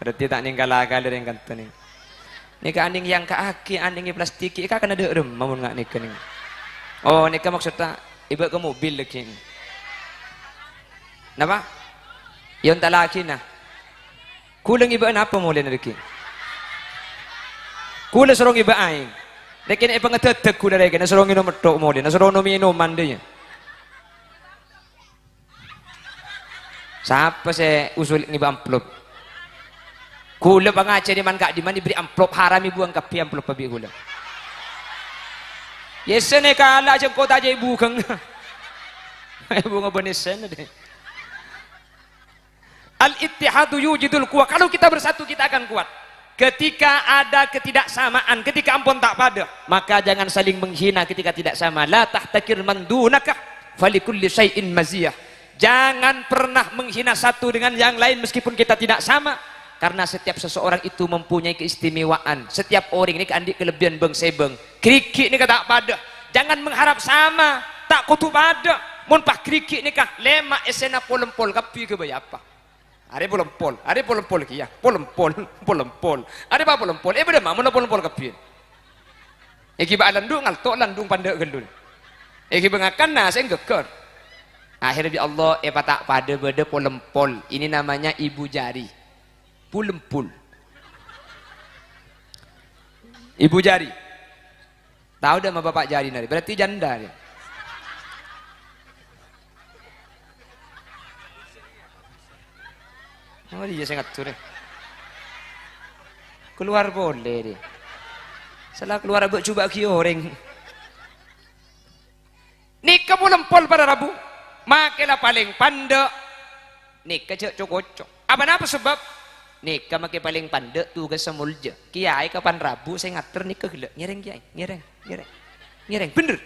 berarti tak ninggal dari yang kata nih. Nikah aning yang kaki, aning plastik, ika kan ada rem, mau nggak nikah nih. Oh nikah maksudnya ibu ke mobil lagi. Napa? Yang tak laki nah. Kulang ibu apa mau lihat lagi? Kulang serong ibu aing. Lekin ibu ngetetek kulang lagi. Naserong minum tok mau lihat. Naserong minum mandinya. Siapa saya usul ibu amplop? Kula pengajar di man kak di mana diberi amplop haram ibu angkat pi amplop babi kula. Yesene kala aja kota aja ibu keng. Ibu ngabenesen deh. Al-ittihadu yujidul quwwah. Kalau kita bersatu kita akan kuat. Ketika ada ketidaksamaan, ketika ampun tak pada, maka jangan saling menghina ketika tidak sama. La tahtakir man dunaka falikulli syai'in maziyah. Jangan pernah menghina satu dengan yang lain meskipun kita tidak sama. Karena setiap seseorang itu mempunyai keistimewaan. Setiap orang ini keandik kelebihan beng sebeng. Krikik ini tak pada. Jangan mengharap sama. Tak kutu pada. Mun pak krikik ini kah lemak esena polempol kapi ke apa? Ada polempol kia. Polempol. Ada apa polempol? Beda mah mun polempol kapi. Eki ba landung alto landung pandek gelun. Eki bengakan nas enggeker. Akhirnya bi Allah tak pada beda polempol. Ini namanya ibu jari. Pulempul. Ibu jari. Tahu dah sama bapak jari nari. Berarti janda dia. Oh dia sangat turun. Keluar boleh dia. Salah keluar abek coba ki orang. Nikah pulempul pada Rabu. Makelah paling pandek. Nikah cek cocok. Apa sebab? Nikah makai paling pandek tu ke semulja. Kiai kapan Rabu saya ngater nikah gila. Nyereng kiai, nyereng. Bener.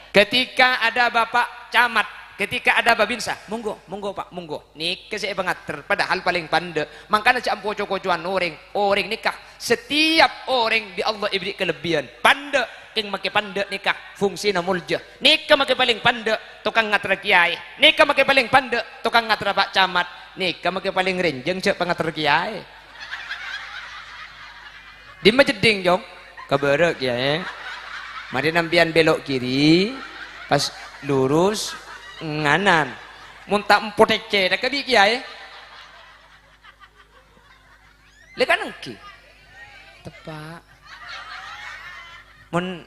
Ketika ada bapak camat, ketika ada babinsa, monggo pak, monggo. Nikah saya pengater. Padahal paling pandek. Makanya cak ampo-cocoan orang nikah. Setiap orang di Allah ibri kelebihan. Pandek. Yang makai pandek nikah fungsi namulja. Nikah makai paling pandek tukang ngater kiai. Nikah makai paling pandek tukang ngater pak camat. Nikah makai paling renjeng cek pengater kiai. Di majeding jong keberek kiai. Mari nampian belok kiri, pas lurus nganan. Muntah empotece dak di kiai. Lekan engki. Tepak. Mun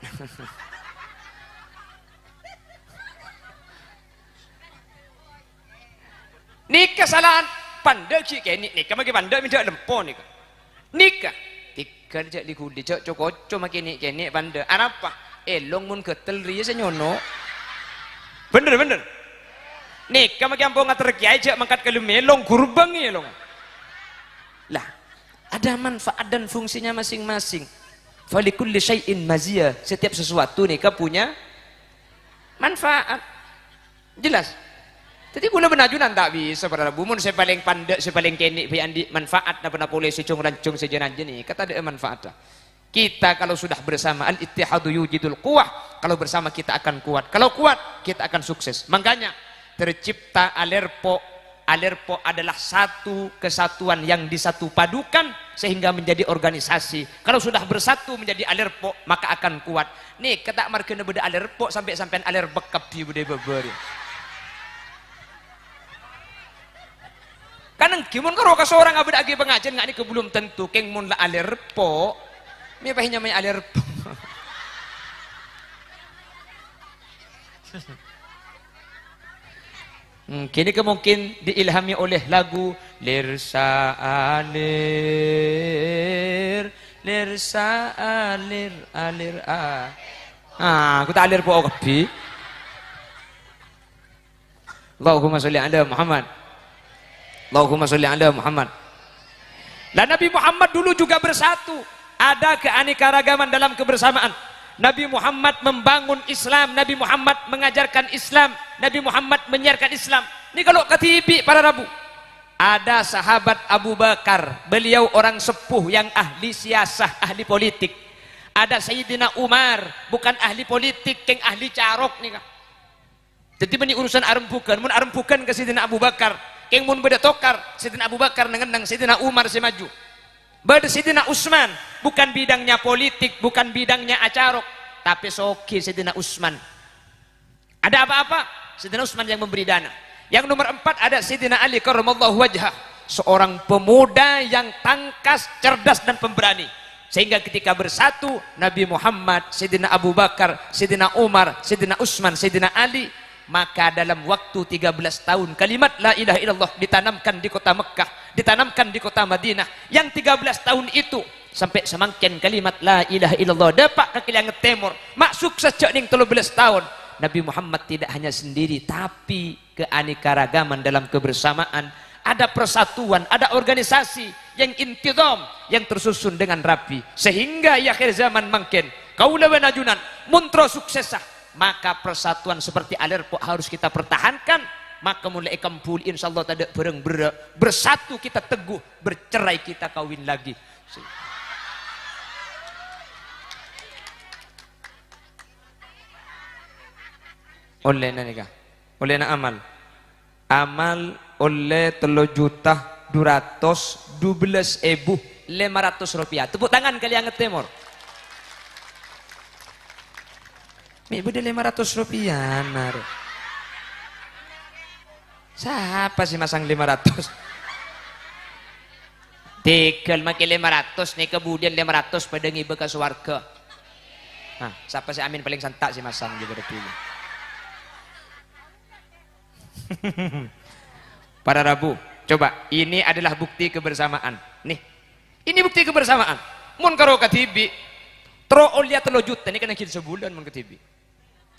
nikah kesalahan pandai sih kayak nikah makin pandai minta lempo nikah tiga aja di kudi cocok makin nikah pandai apa elong mun ketel ria senyono bener nikah makin ampun ngater kiai aja mangkat kalau melong gurbang elong lah ada manfaat dan fungsinya masing-masing. Falikulli syai'in maziyah. Setiap sesuatu nikah punya manfaat jelas. Jadi kula benajunan tak bisa pada bumun saya paling pandai, saya paling kenik andi manfaat na pernah boleh secung rancung sejenan jenis kata ada manfaat. Kita kalau sudah bersama al-ittihadu yujidul quwwah, kalau bersama kita akan kuat. Kalau kuat kita akan sukses. Makanya tercipta Alerpo. Alerpo adalah satu kesatuan yang disatu padukan sehingga menjadi organisasi. Kalau sudah bersatu menjadi Alerpo maka akan kuat. Nih kata markena beda Alerpo sampai Alerbekap di beda beber. Kanang kimun karo ka seorang abad agi pengajian ngak ni belum tentu keng mun la Alerpo. Mi pahinya may Alerpo. Kini mungkin diilhami oleh lagu lirsa alir, lirsa alir, alir a. Aku tak alir po kebi. Allahumma sholli ala Muhammad. Allahumma sholli ala Muhammad. Dan Nabi Muhammad dulu juga bersatu. Ada keanekaragaman dalam kebersamaan. Nabi Muhammad membangun Islam, Nabi Muhammad mengajarkan Islam, Nabi Muhammad menyiarkan Islam. Ini kalau ketibi para Rabu. Ada sahabat Abu Bakar, beliau orang sepuh yang ahli siasah, ahli politik. Ada Sayyidina Umar, bukan ahli politik, yang ahli carok nih. Jadi ini urusan arempukan, mun arempukan ke Sayyidina Abu Bakar, yang mun beda tokar, Sayyidina Abu Bakar nengendang Sayyidina Umar si maju. Beda Sayyidina Utsman, bukan bidangnya politik, bukan bidangnya acarok, tapi soki Sayyidina Utsman. Ada apa-apa, Sayyidina Utsman yang memberi dana. Yang nomor 4 ada Sayyidina Ali karramallahu wajhah, seorang pemuda yang tangkas, cerdas dan pemberani. Sehingga ketika bersatu Nabi Muhammad, Sayyidina Abu Bakar, Sayyidina Umar, Sayyidina Utsman, Sayyidina Ali, maka dalam waktu 13 tahun kalimat la ilaha illallah ditanamkan di kota Mekah, ditanamkan di kota Madinah. Yang 13 tahun itu sampai semakin kalimat la ilaha illallah dapat ke Kilianget Timur, masuk sejak ning 13 tahun. Nabi Muhammad tidak hanya sendiri, tapi keanekaragaman dalam kebersamaan, ada persatuan, ada organisasi yang intidam, yang tersusun dengan rapi, sehingga ya akhir zaman makin kaula wanajunan muntra suksesah. Maka persatuan seperti alerpo harus kita pertahankan. Maka mulai kampul insyaallah tidak bereng bersatu kita teguh, bercerai kita kawin lagi. Oleh nanika, oleh na amal oleh 3.212.500 rupiah. Tepuk tangan kalian ngetemor. Mi beda 500 rupiah nar. Siapa sih masang 500? Tekel makin 500 nih, kemudian 500 pada ngibe ke swarga. Nah, siapa sih amin paling santak sih masang gitu berarti. Para Rabu, coba ini adalah bukti kebersamaan. Nih, ini bukti kebersamaan. Mun karo katibi, tro olia 3 juta ini kan nangkin sebulan mun katibi.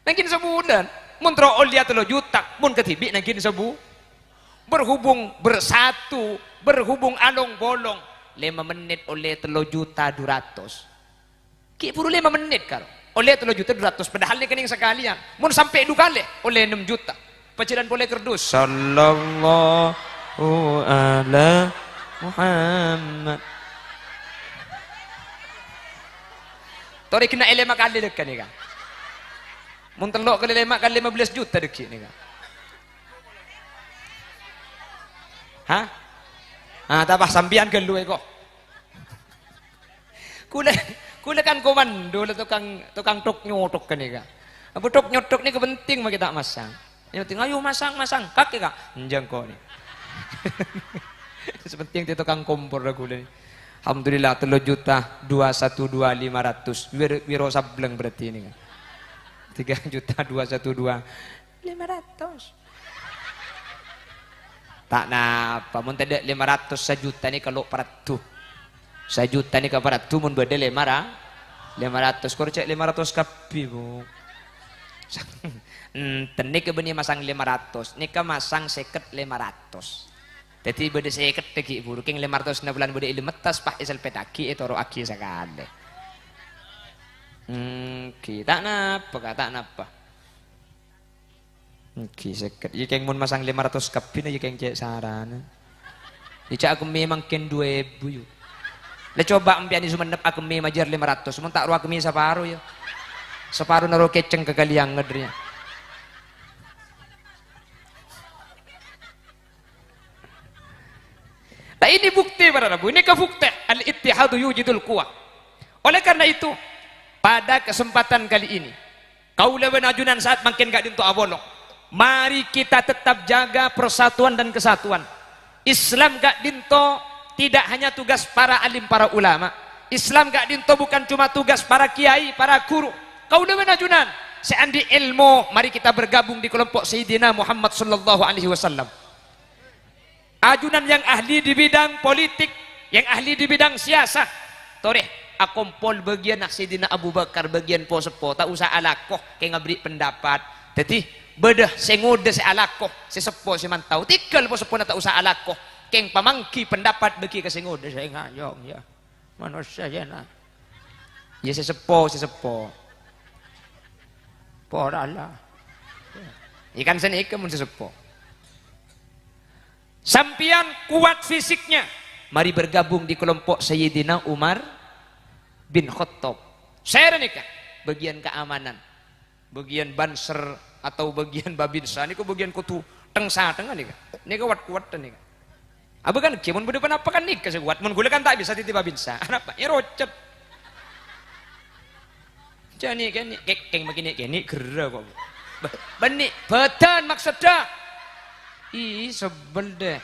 Nangkin sebulan, mun tro olia 3 juta, mun katibi nangkin berhubung bersatu, berhubung along bolong. 5 menit oleh 3.200.000. Ki puru 5 menit karo. Oleh 3.200.000 padahal ini kening sekalian. Mun sampai 2 kali oleh 6 juta. Paciran boleh kerdus. Sallallahu ala Muhammad. Tori kena 5 kali dekat ni kan. Mun telok kali 5 kali 15 juta dekat ni kan. Hah? Tapah sambian gelu kok. Kula kan komando lah tukang tok nyotok kan ni kan. Apa tok nyotok ni kepenting mah kita masang. Yang ayo masang kaki kak njang kok nih. Sepenting itu tukang kompor aku nih. Alhamdulillah 3.212.500 wiro sableng berarti ini kan. 3.212.500. Tak napa mun tadi 500 sejuta nih kalau paratu. Sejuta nih ke paratu mun beda 500 korcek 500 kapi bu. Tenik ke benih masang 500, nika masang seket 500. Jadi beda seket lagi ibu, king 500 na bulan beda ilimetas pak isel petaki itu ro aki sekali. Kita napa? Seket. Jika mun masang 500 kapin aja keng cek sarana. Jika aku memang ken 2.000 yuk. Le coba ampiani sumenep aku majar 500, mun tak ro aku separuh yo. Separuh naro keceng ke kaliang ngedrinya. Nah ini bukti para Rabu, ini kebukti al-ittihadu yujidul quwwah. Oleh karena itu, pada kesempatan kali ini, kaula benajunan saat makin gak dinto abolong, mari kita tetap jaga persatuan dan kesatuan. Islam gak dinto tidak hanya tugas para alim, para ulama. Islam gak dinto bukan cuma tugas para kiai, para guru. Kaula benajunan, seandi ilmu, mari kita bergabung di kelompok Sayyidina Muhammad sallallahu alaihi wasallam. ajunan yang ahli di bidang politik, yang ahli di bidang siasah, toreh akompol bagian Sidina Abu Bakar bagian po sepo tak usah alakoh kayak ngabri pendapat jadi bedah sengude se alakoh se sepo se mantau tikal po sepo tak usah alakoh kayak pamangki pendapat bagi ke sengude saya ngayong ya manusia ya na ya se sepo porala ikan seni ikan mun se sepo sampian kuat fisiknya, mari bergabung di kelompok Sayyidina Umar bin Khattab. Saya nikah bagian keamanan, bagian banser atau bagian babinsa. Ini kok bagian kutu tengsa tengah nih kan? Ini kuat nih kan? Abu kan kiamun berdepan apa kan nikah sekuat? Mun gula kan tak bisa titip babinsa. Apa? Ya rocet. Jadi kan keng begini gerah kok. Benih badan maksudnya. Ih sebel deh.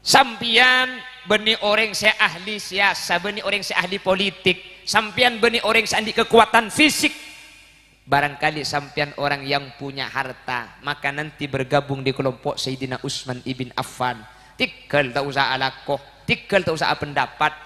Sampian benih orang saya ahli siasa, benih orang saya ahli politik, sampian benih orang saya ahli kekuatan fisik. Barangkali sampian orang yang punya harta, maka nanti bergabung di kelompok Sayyidina Utsman ibn Affan. Tikal tak usah alakoh, tikal tak usah pendapat.